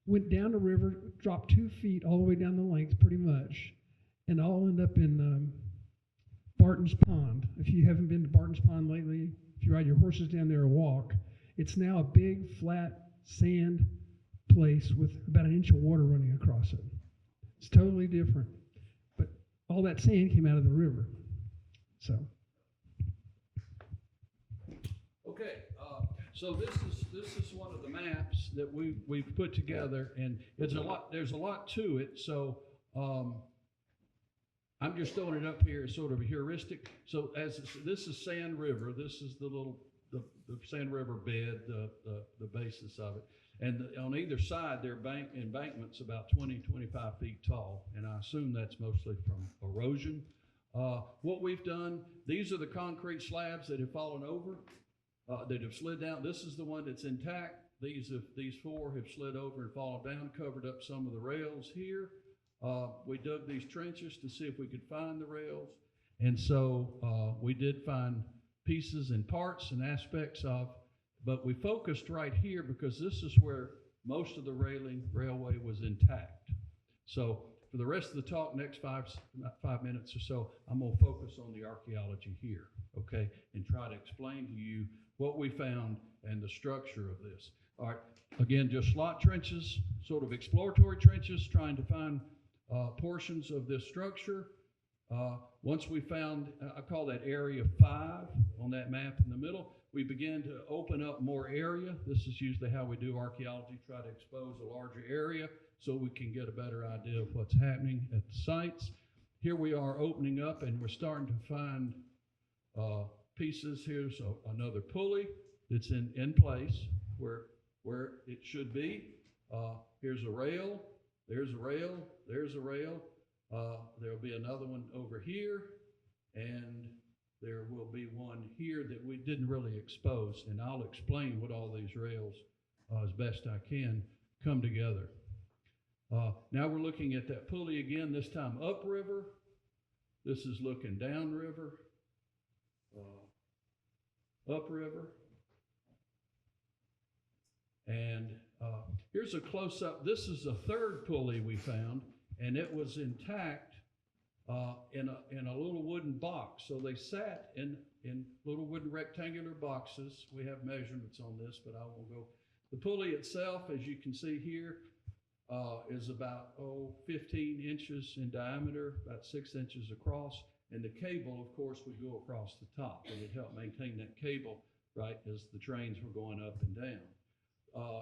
went down the river, dropped 2 feet all the way down the length pretty much, and all end up in Barton's Pond. If you haven't been to Barton's Pond lately, if you ride your horses down there or walk, it's now a big flat sand place with about 1 inch of water running across it. It's totally different. But all that sand came out of the river. So. Okay, so this is one of the maps that we've put together, and there's a lot to it. So I'm just throwing it up here as sort of a heuristic. So this is Sand River. This is the Sand River bed, the basis of it. And on either side, there are embankments about 20, 25 feet tall, and I assume that's mostly from erosion. What we've done, these are the concrete slabs that have fallen over, that have slid down. This is the one that's intact. These 4 have slid over and fallen down, covered up some of the rails here. We dug these trenches to see if we could find the rails, and so we did find pieces and parts and aspects of, but we focused right here because this is where most of the railway was intact. So for the rest of the talk, next 5 minutes or so, I'm going to focus on the archaeology here, okay, and try to explain to you what we found and the structure of this. All right, again, just slot trenches, sort of exploratory trenches, trying to find portions of this structure. Once we found, I call that area 5 on that map in the middle, we began to open up more area. This is usually how we do archaeology, try to expose a larger area so we can get a better idea of what's happening at the sites. Here we are opening up, and we're starting to find pieces. Here's another pulley that's in place where it should be. Here's a rail. There's a rail, there's a rail. There'll be another one over here, and there will be one here that we didn't really expose, and I'll explain what all these rails, as best I can, come together. Now we're looking at that pulley again, this time upriver. This is looking downriver, upriver. And here's a close-up. This is the 3rd pulley we found, and it was intact in a little wooden box. So they sat in little wooden rectangular boxes. We have measurements on this, but I won't go. The pulley itself, as you can see here, is about 15 inches in diameter, about 6 inches across. And the cable, of course, would go across the top, and it helped maintain that cable, right, as the trains were going up and down.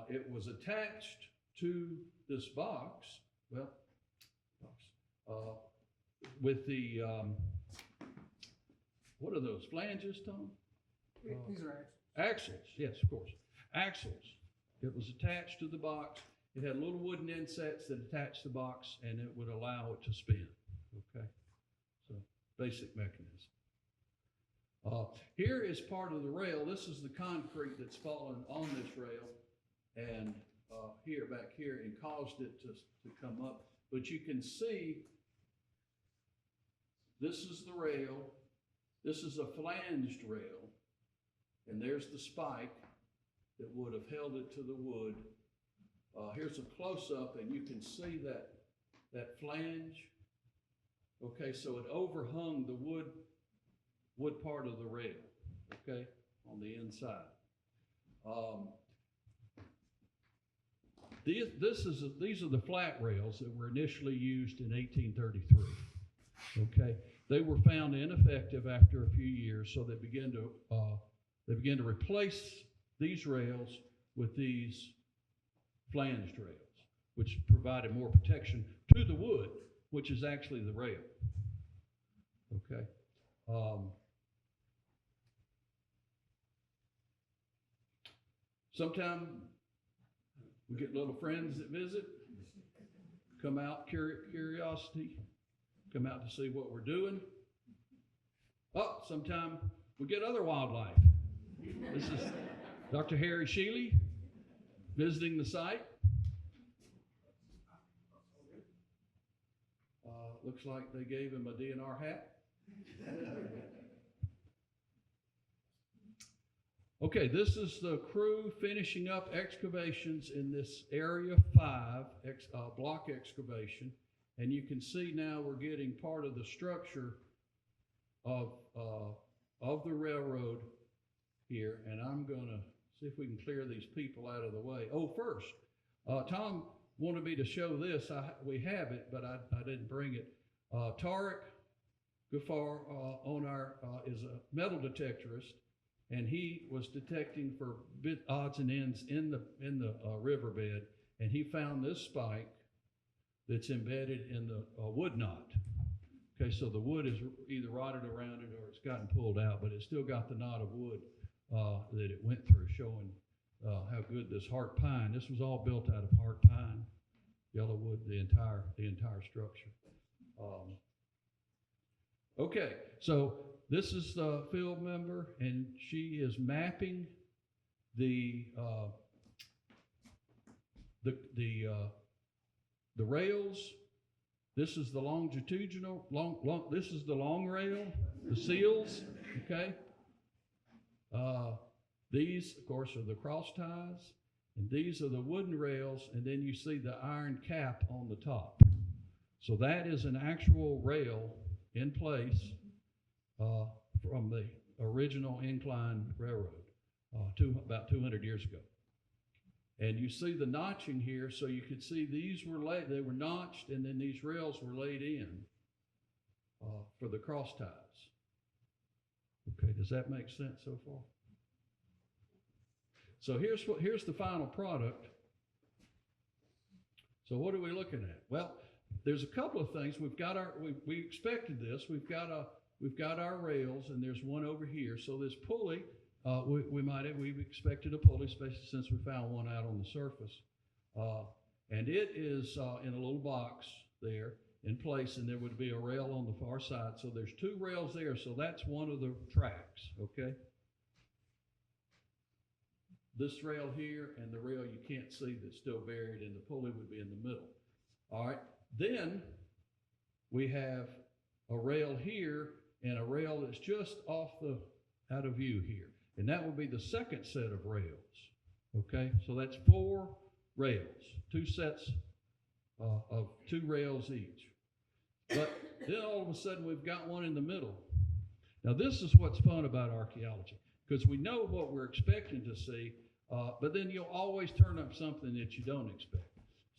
It was attached to this box, with the, what are those, flanges, Tom? These are Axles, yes, of course. Axles. It was attached to the box. It had little wooden insets that attached the box, and it would allow it to spin. Okay, so basic mechanism. Here is part of the rail. This is the concrete that's fallen on this rail, and back here, and caused it to come up. But you can see this is the rail. This is a flanged rail, and there's the spike that would have held it to the wood. Here's a close-up, and you can see that flange. Okay, so it overhung the wood part of the rail, okay, on the inside. These are the flat rails that were initially used in 1833. Okay, they were found ineffective after a few years, so they began to replace these rails with these flanged rails, which provided more protection to the wood, which is actually the rail. Okay. Sometime we get little friends that visit, come out, curiosity, come out to see what we're doing. Oh, sometime we get other wildlife. This is Dr. Harry Sheely visiting the site. Looks like they gave him a DNR hat. Okay, this is the crew finishing up excavations in this Area 5 block excavation. And you can see now we're getting part of the structure of the railroad here. And I'm going to see if we can clear these people out of the way. Oh, first, Tom wanted me to show this. We have it, but I didn't bring it. Tariq Ghaffar is a metal detectorist, and he was detecting for odds and ends in the riverbed, and he found this spike that's embedded in the wood knot. Okay, so the wood is either rotted around it or it's gotten pulled out, but it's still got the knot of wood that it went through, showing how good this heart pine. This was all built out of heart pine, yellow wood, the entire structure. Okay, so this is the field member, and she is mapping the rails. This is the longitudinal this is the long rail, the seals. Okay. These, of course, are the cross ties, and these are the wooden rails, and then you see the iron cap on the top. So that is an actual rail in place from the original incline railroad about 200 years ago. And you see the notching here, so you could see these were they were notched, and then these rails were laid in for the cross ties. Okay, does that make sense so far? So here's the final product. So what are we looking at? Well, there's a couple of things. We've got we expected this. We've got our rails, and there's one over here. So this pulley, we've expected a pulley, especially since we found one out on the surface. And it is in a little box there in place, and there would be a rail on the far side. So there's two rails there. So that's one of the tracks. Okay. This rail here and the rail you can't see that's still buried, and the pulley would be in the middle. All right. Then we have a rail here and a rail that's just out of view here. And that will be the second set of rails. Okay, so that's 4 rails, 2 sets of 2 rails each. But then all of a sudden we've got one in the middle. Now this is what's fun about archaeology, because we know what we're expecting to see, but then you'll always turn up something that you don't expect.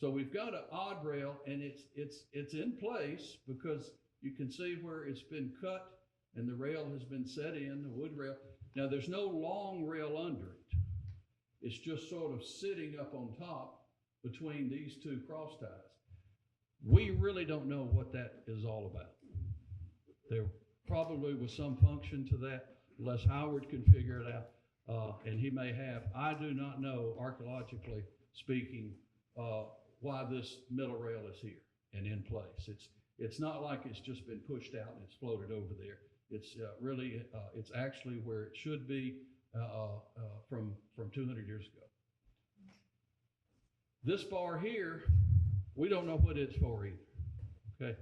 So we've got an odd rail, and it's in place because you can see where it's been cut and the rail has been set in, the wood rail. Now there's no long rail under it. It's just sort of sitting up on top between these 2 cross ties. We really don't know what that is all about. There probably was some function to that, unless Howard can figure it out. and he may have. I do not know, archaeologically speaking, why this middle rail is here and in place. It's not like it's just been pushed out and it's floated over there. It's really, it's actually where it should be from 200 years ago. This bar here, we don't know what it's for either. Okay,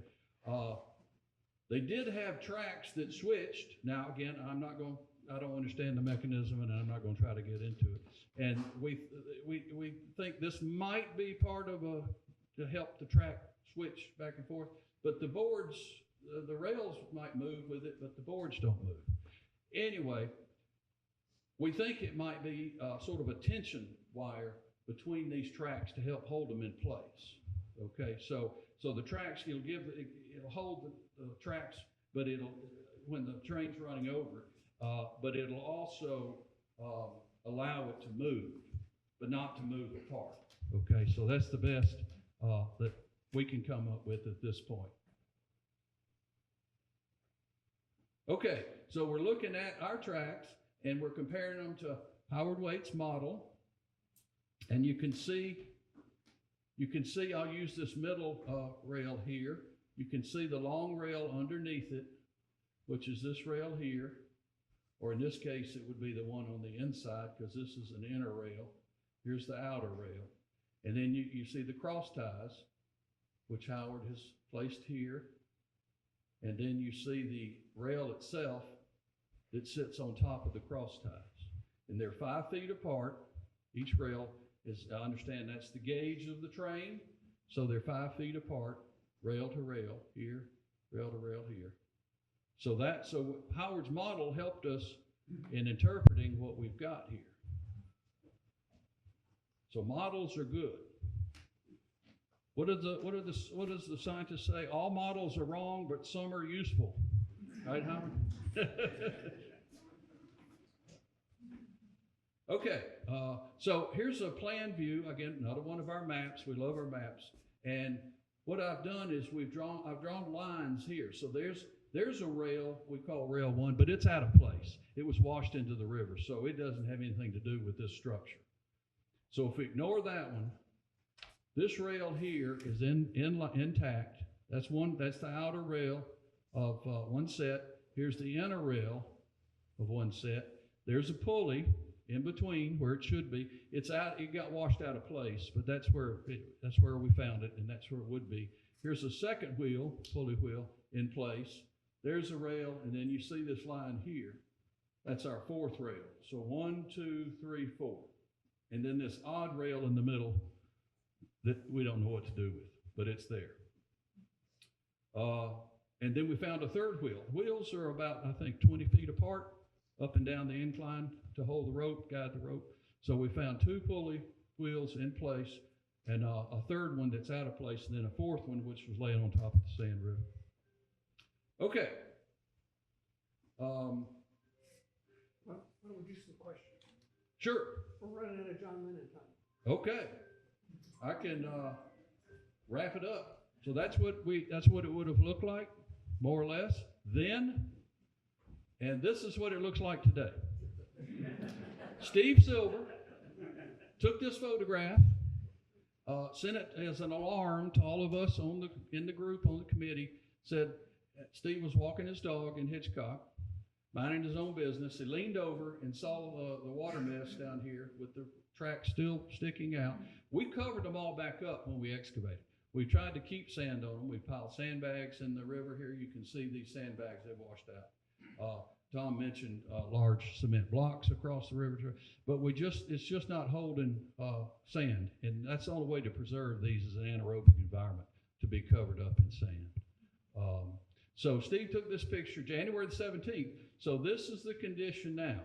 they did have tracks that switched. Now again, I don't understand the mechanism, and I'm not going to try to get into it. And we think this might be part of to help the track switch back and forth. But the boards, the rails might move with it, but the boards don't move. Anyway, we think it might be sort of a tension wire between these tracks to help hold them in place. Okay, so the tracks, it'll hold the tracks, but when the train's running over it, but it'll also allow it to move, but not to move apart. Okay, so that's the best that we can come up with at this point. Okay, so we're looking at our tracks and we're comparing them to Howard Waite's model, and you can see I'll use this middle rail here. You can see the long rail underneath it, which is this rail here, or in this case it would be the one on the inside because this is an inner rail. Here's the outer rail, and then you see the cross ties, which Howard has placed here, and then you see the rail itself that sits on top of the cross ties, and they're 5 feet apart. Each rail is, I understand that's the gauge of the train, so they're 5 feet apart, rail to rail here, rail to rail here. So Howard's model helped us in interpreting what we've got here. So models are good. What does the scientists say? All models are wrong, but some are useful. Right, Howard? Okay, so here's a plan view. Again, another one of our maps. We love our maps. And what I've done is I've drawn lines here. So there's a rail we call rail 1, but it's out of place. It was washed into the river, so it doesn't have anything to do with this structure. So if we ignore that one, this rail here is intact. That's the outer rail of one set. Here's the inner rail of one set. There's a pulley in between where it should be. It's out. It got washed out of place, but that's where we found it, and that's where it would be. Here's a second wheel, pulley wheel, in place. There's a rail, and then you see this line here. That's our fourth rail. So 1, 2, 3, 4, and then this odd rail in the middle that we don't know what to do with, but it's there. And then we found a third wheel. Wheels are about, I think, 20 feet apart, up and down the incline to hold the rope, guide the rope. So we found 2 pulley wheels in place, and a third one that's out of place, and then a fourth one which was laying on top of the sand river. Okay. Why don't we do some questions? Sure. We're running out of John Lennon time. Okay. I can wrap it up. So that's what it would have looked like, more or less, then. And this is what it looks like today. Steve Silver took this photograph, sent it as an alarm to all of us in the group, on the committee, said Steve was walking his dog in Hitchcock, minding his own business. He leaned over and saw the water mess down here with the track still sticking out. We covered them all back up when we excavated. We tried to keep sand on them. We piled sandbags in the river here. You can see these sandbags they've washed out. Tom mentioned large cement blocks across the river, but it's just not holding sand, and that's the only way to preserve these is an anaerobic environment, to be covered up in sand. So Steve took this picture January the 17th. So this is the condition now,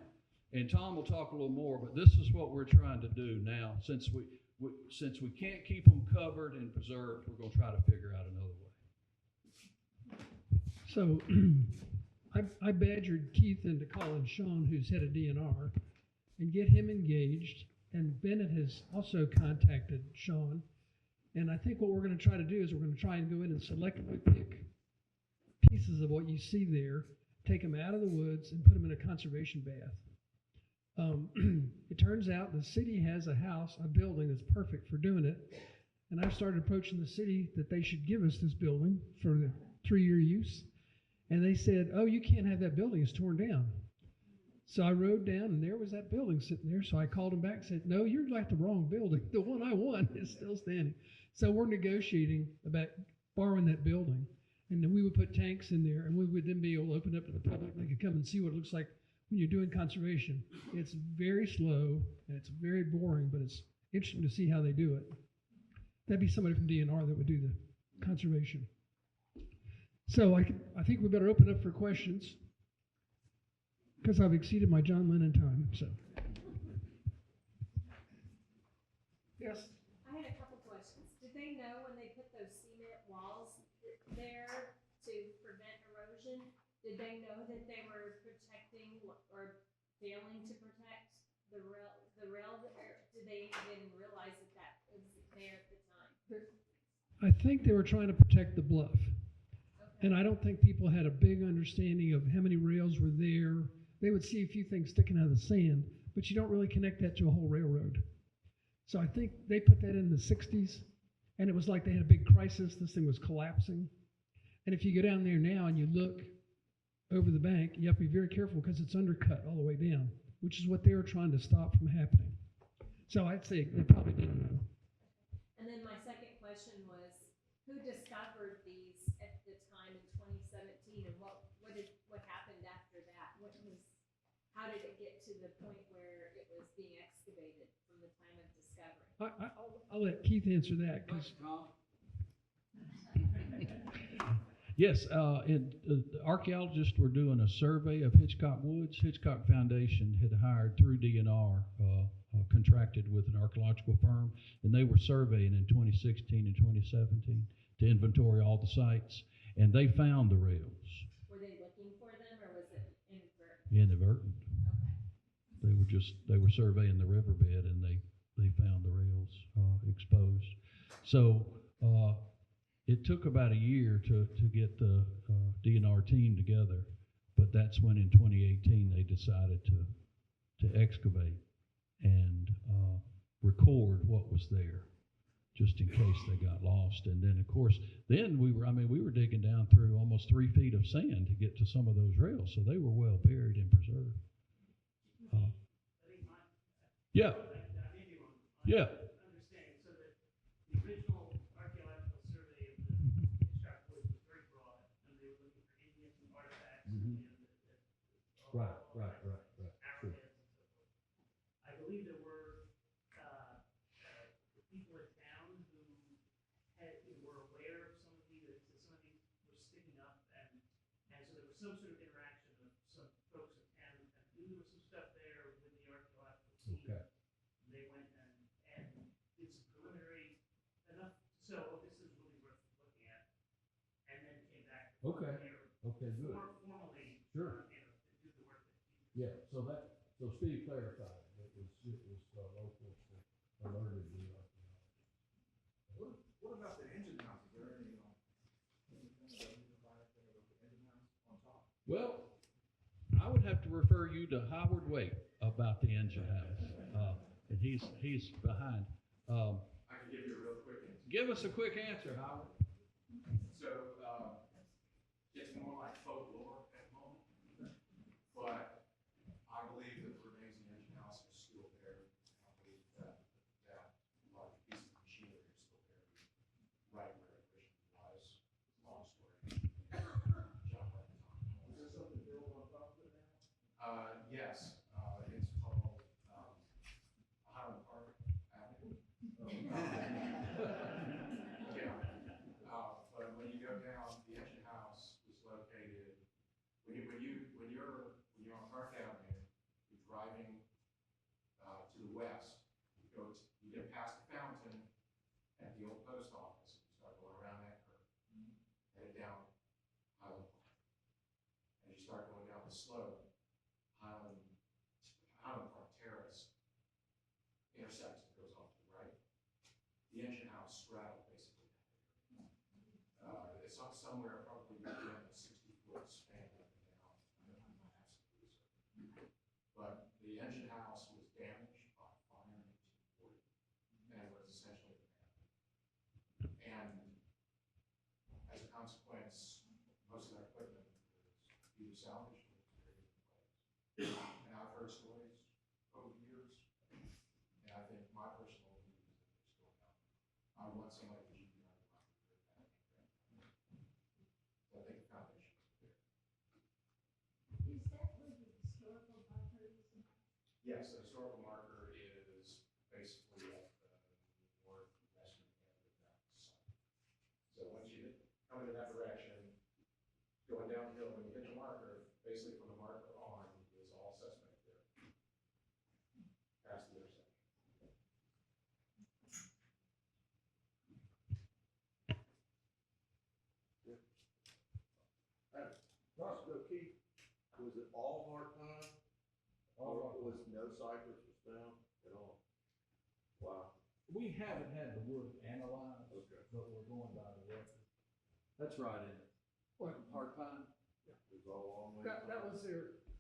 and Tom will talk a little more, but this is what we're trying to do now. Since we can't keep them covered and preserved, we're going to try to figure out another way. So I badgered Keith into calling Sean, who's head of DNR, and get him engaged. And Bennett has also contacted Sean. And I think what we're going to try to do is we're going to try and go in and selectively pick pieces of what you see there, take them out of the woods, and put them in a conservation bath. It turns out the city has a building that's perfect for doing it. And I've started approaching the city that they should give us this building for the 3-year use. And they said, oh, you can't have that building, it's torn down. So I rode down and there was that building sitting there. So I called them back and said, no, you're like the wrong building. The one I want is still standing. So we're negotiating about borrowing that building. And then we would put tanks in there and we would then be able to open up to the public. They could come and see what it looks like when you're doing conservation. It's very slow and it's very boring, but it's interesting to see how they do it. That'd be somebody from DNR that would do the conservation. So I think we better open up for questions because I've exceeded my John Lennon time. So, yes. I had a couple questions. Did they know when they put those cement walls there to prevent erosion? Did they know that they were protecting or failing to protect the rail? Did they even realize that that was there at the time? I think they were trying to protect the bluff. Okay. And I don't think people had a big understanding of how many rails were there. They would see a few things sticking out of the sand, but you don't really connect that to a whole railroad. So I think they put that in the 60s, and it was like they had a big crisis. This thing was collapsing. And if you go down there now and you look over the bank, you have to be very careful because it's undercut all the way down, which is what they were trying to stop from happening. So I'd say they probably didn't know. And then my second question was, who discovered these at the time in 2017, and what happened after that? How did it get to the point where it was being excavated from the time of discovery? I'll let Keith answer that because. Yes, the archaeologists were doing a survey of Hitchcock Woods. Hitchcock Foundation had hired through DNR, contracted with an archaeological firm, and they were surveying in 2016 and 2017 to inventory all the sites, and they found the rails. Were they looking for them, or was it inadvertent? Inadvertent. Okay. They were surveying the riverbed, and they found the rails exposed. So it took about a year to get the DNR team together, but that's when in 2018 they decided to excavate and record what was there, just in case they got lost. And then, of course, we were digging down through almost 3 feet of sand to get to some of those rails, so they were well buried and preserved. Yeah. Yeah. Understanding, so that the original archaeological survey of the Hitchcock Woods was very broad, and they were looking for Indian artifacts and Right. arrowheads and so forth. I believe there were people in town who were aware of some of these were sticking up, and so there was some sort of interaction of some folks in town who knew there was some stuff there with the archaeological team. Okay. They went and did some preliminary enough, so this is really worth looking at, and then came back. Okay. Okay, good. More formally, Sure. To do the work that Yeah. So Steve clarified it was local alerted the archaeologists. What about the engine house? Is there any engine house on top? Well, I would have to refer you to Howard Waite about the engine house, and he's behind. I can give you a real quick answer. Give us a quick answer, Howard. So, it's more like folklore at the moment, but I believe that the remains of the engine house are still there. I believe that large piece of machinery is still there, right where it originally was. Long story. Jump right in time. Is there something built on top of it now? Yes, it's called, Highland Park Avenue. Yeah, but when you go down, the engine house is located, when you're on Park Avenue, you're driving, to the west, you get past the fountain at the old post office, you start going around that curve, headed down Highland Park. As you start going down the slope, Highland Park Terrace intersects and goes off to the right. The engine house straddled basically. It's somewhere probably within a 60-foot span up and down. I'm not absolutely certain. But the engine house salvaged in very different ways. And I've heard stories over the years, and I think my personal opinion is that they're still out. I want somebody to keep me out of my career back. So I think the foundation is there. Is that where the historical marker is? Yes, the historical marker is basically at the northwestern end of that site. So once you come into that direction, going downhill, when you hit the marker, basically from the marker on is all suspect there. Past the intersection. So Keith, was it all hard time? Or was no cypress was found at all? Wow. We haven't had the wood analyzed, Okay. but we're going by the record. That's right in it. What? Hard pine? It was all along the way. That was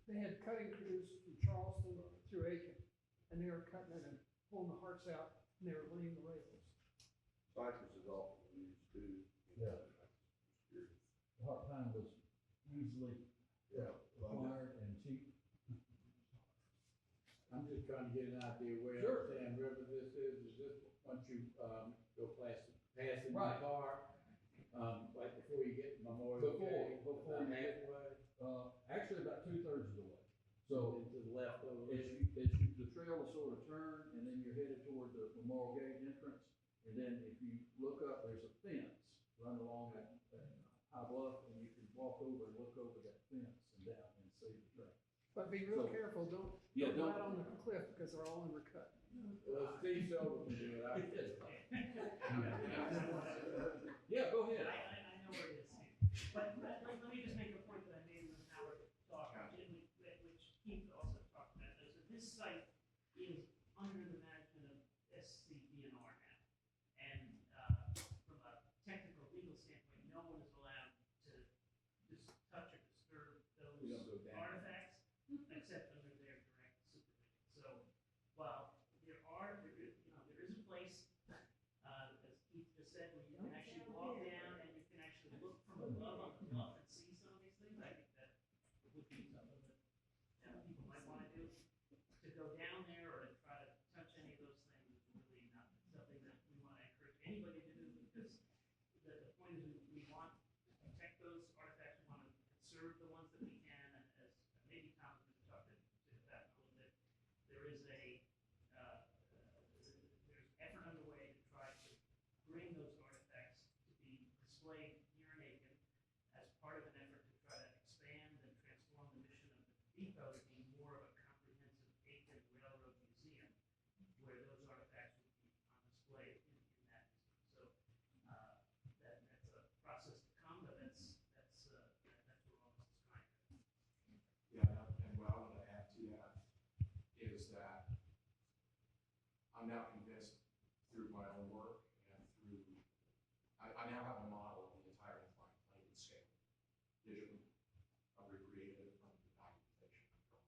they had cutting crews from Charleston through Aiken, and they were cutting it and pulling the hearts out, and they were laying the rails. Cypress is often used too. Yeah. Hard pine was easily acquired and cheap. I'm just trying to get an idea where Sure. Sand River this is this once you, go passing Right. the car, like before you get to Memorial Day? Before you get- halfway, Actually, about 2/3 of the way. So into the left over? the trail will sort of turn, and then you're headed toward the Memorial Gate entrance. And then if you look up, there's a fence run along that high bluff, and you can walk over and look over that fence and down and see the trail. But be real So- careful, don't Yeah, go out don't- on the cliff, because they're all undercut. Well, Steve Silver can do it, I Yeah, go ahead. I know where it is too. But let me just make a point that I made when Howard talked, which Keith also talked about. So this site is under the management of SCDNR now. And from a technical legal standpoint, no one is allowed to just touch or disturb We don't go those down. artifacts except under their direct supervision. So while there is a place, as Keith just said, where you can actually walk down and you can actually look from above on the bluff and see some of these things, I think that would be something that people might want to do. To go down there or to try to touch any of those things is really not something that we want to encourage anybody to do, because the point is we want to protect those artifacts, we want to conserve the ones that we can, and as maybe Tom was going to talk to that a little bit, there is there's effort underway to try to bring those artifacts to be displayed here in Aiken as part of an effort to try to expand and transform the mission of the depot to be more of a comprehensive Aiken Railroad Museum, where those artifacts would be on display in that museum. So that's a process to come, but that's where all this is trying to. Yeah, and what I want to add to that is that I'm now convinced through my own work and through, I now have a model of the entire inclined plane scale, digitally. I've recreated it from the documentation, from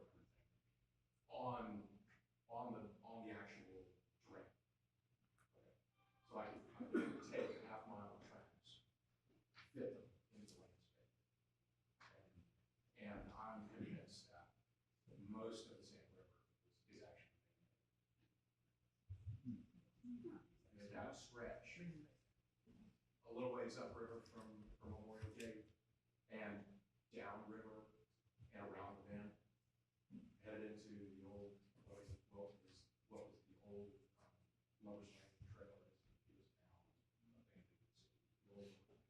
everything, on the actual terrain. Okay. So I can take a half-mile tracks, fit them into the landscape. And I'm convinced that most of the Sand River is actually man-made. And that stretch, a little ways upriver from Memorial Gate and downriver and around the bend, headed into the old, what was the old Lover's Lane Trail that is now abandoned. The old trail.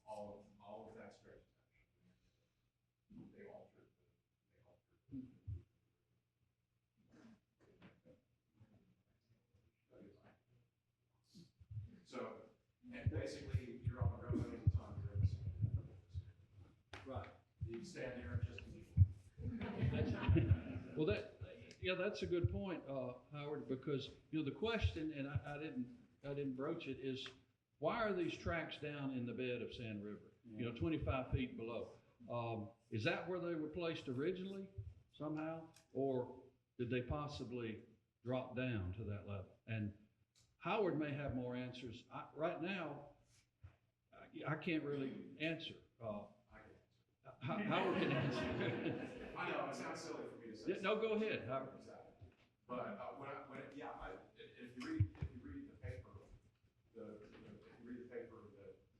All of that stretch is actually man-made. They altered the. So, and basically, you're on the road any time you're in the city. Right. You can stand there and just leave. Well, that's a good point, Howard, because, the question, and I didn't broach it, is why are these tracks down in the bed of Sand River? 25 feet below. Is that where they were placed originally somehow? Or did they possibly drop down to that level? And Howard may have more answers. Right now, I can't really answer. Howard can answer. I know, it sounds silly for me to say. Yeah, no, go ahead, Howard. Exactly. But, if you read the paper, if you read the paper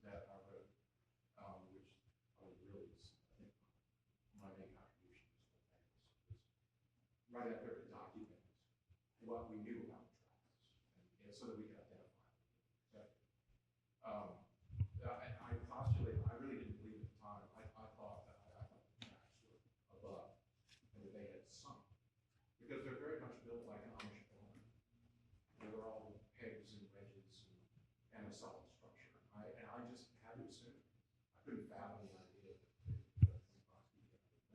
that I wrote, which I was really, I think, my main contribution to the paper was right out there to document what we knew about the tracks, and so that we could identify them. I postulated, I really didn't believe at the time, I thought the tracks were above, and that they had sunk, because they're very much built like an Amish barn. They're all pegs and wedges and a solid structure. And I just had to assume, I couldn't fathom the idea that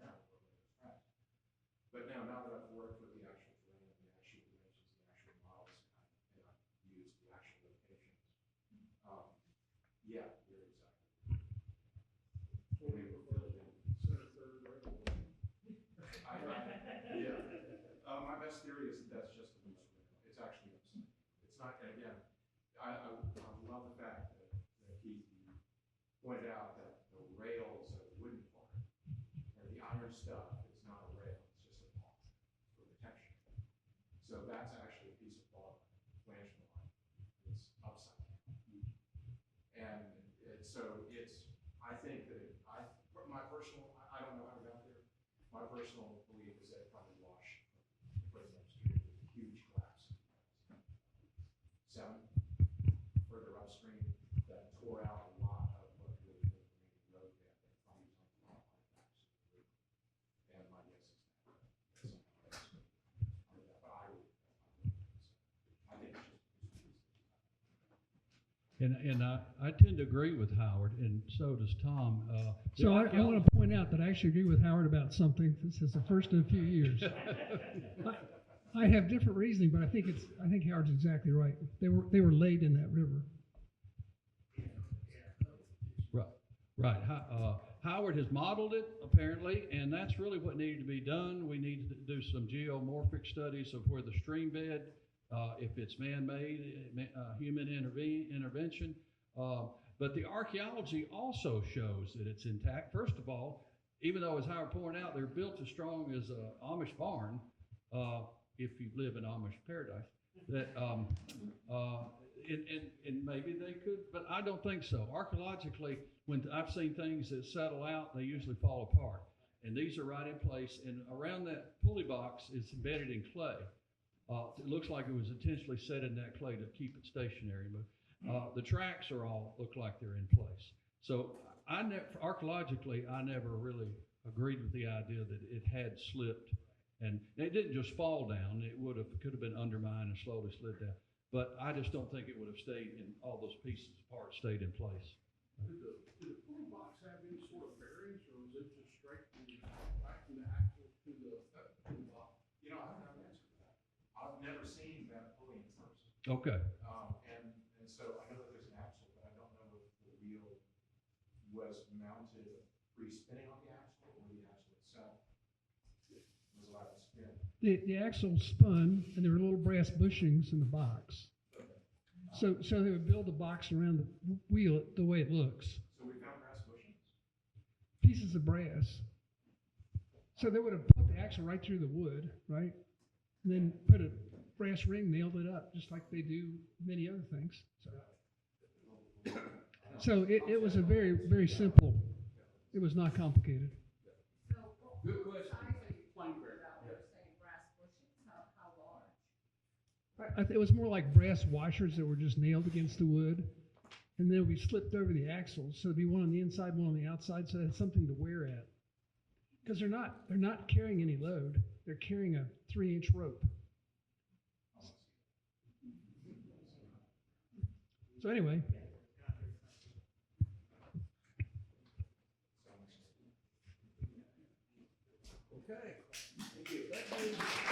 now were those tracks. But now that I've worked with the actual terrain, the actual dimensions, the actual models, and I've used the actual locations, yeah, you're exactly. We were filled in. My best theory is that that's just the loose rail. It's actually upside. It's not, and again, I love the fact that Keith, you pointed out that the rails are the wooden part, and the iron stuff is not a rail, it's just a bar for protection. So that's actually a piece of bar, flange bar. It's upside down. And I think that my personal, I don't know how we got there. My personal belief is that it probably washed further upstream with a huge collapse. 7, further upstream, that tore out a lot of what really was the remaining road there. That probably was on a lot like that. And my guess is that but I think it's just And I tend to agree with Howard, and so does Tom. So I want to point out that I actually agree with Howard about something. This is the first in a few years. I have different reasoning, but I think Howard's exactly right. They were laid in that river. Right. Howard has modeled it, apparently, and that's really what needed to be done. We need to do some geomorphic studies of where the stream bed, if it's man-made, human intervention. But the archaeology also shows that it's intact. First of all, even though, as Howard pointed out, they're built as strong as an Amish barn, if you live in Amish paradise, that, and maybe they could, but I don't think so. Archaeologically, when I've seen things that settle out, they usually fall apart. And these are right in place, and around that pulley box is embedded in clay. It looks like it was intentionally set in that clay to keep it stationary, but the tracks look like they're in place. So archaeologically, I never really agreed with the idea that it had slipped, and it didn't just fall down. It could have been undermined and slowly slid down. But I just don't think it would have stayed in all those pieces apart, stayed in place. Did the pulley box have any sort of bearings, or was it just straight back from the axle to the pulley box? I don't have an answer to that. I've never seen that pulley in person. Okay. And so I know that there's an axle, but I don't know if the wheel was mounted pre-spinning on the axle or the axle itself was allowed to spin. The axle spun, and there were little brass bushings in the box. So they would build a box around the wheel the way it looks. So we found brass bushings? Pieces of brass. So they would have put the axle right through the wood, right? And then put a brass ring, nailed it up, just like they do many other things. So it was a very, very simple, it was not complicated. Good question. It was more like brass washers that were just nailed against the wood, and then we slipped over the axles, so it'd be one on the inside, one on the outside, so it had something to wear at. Because they're not carrying any load; they're carrying a 3-inch rope. So anyway. Okay. Thank you.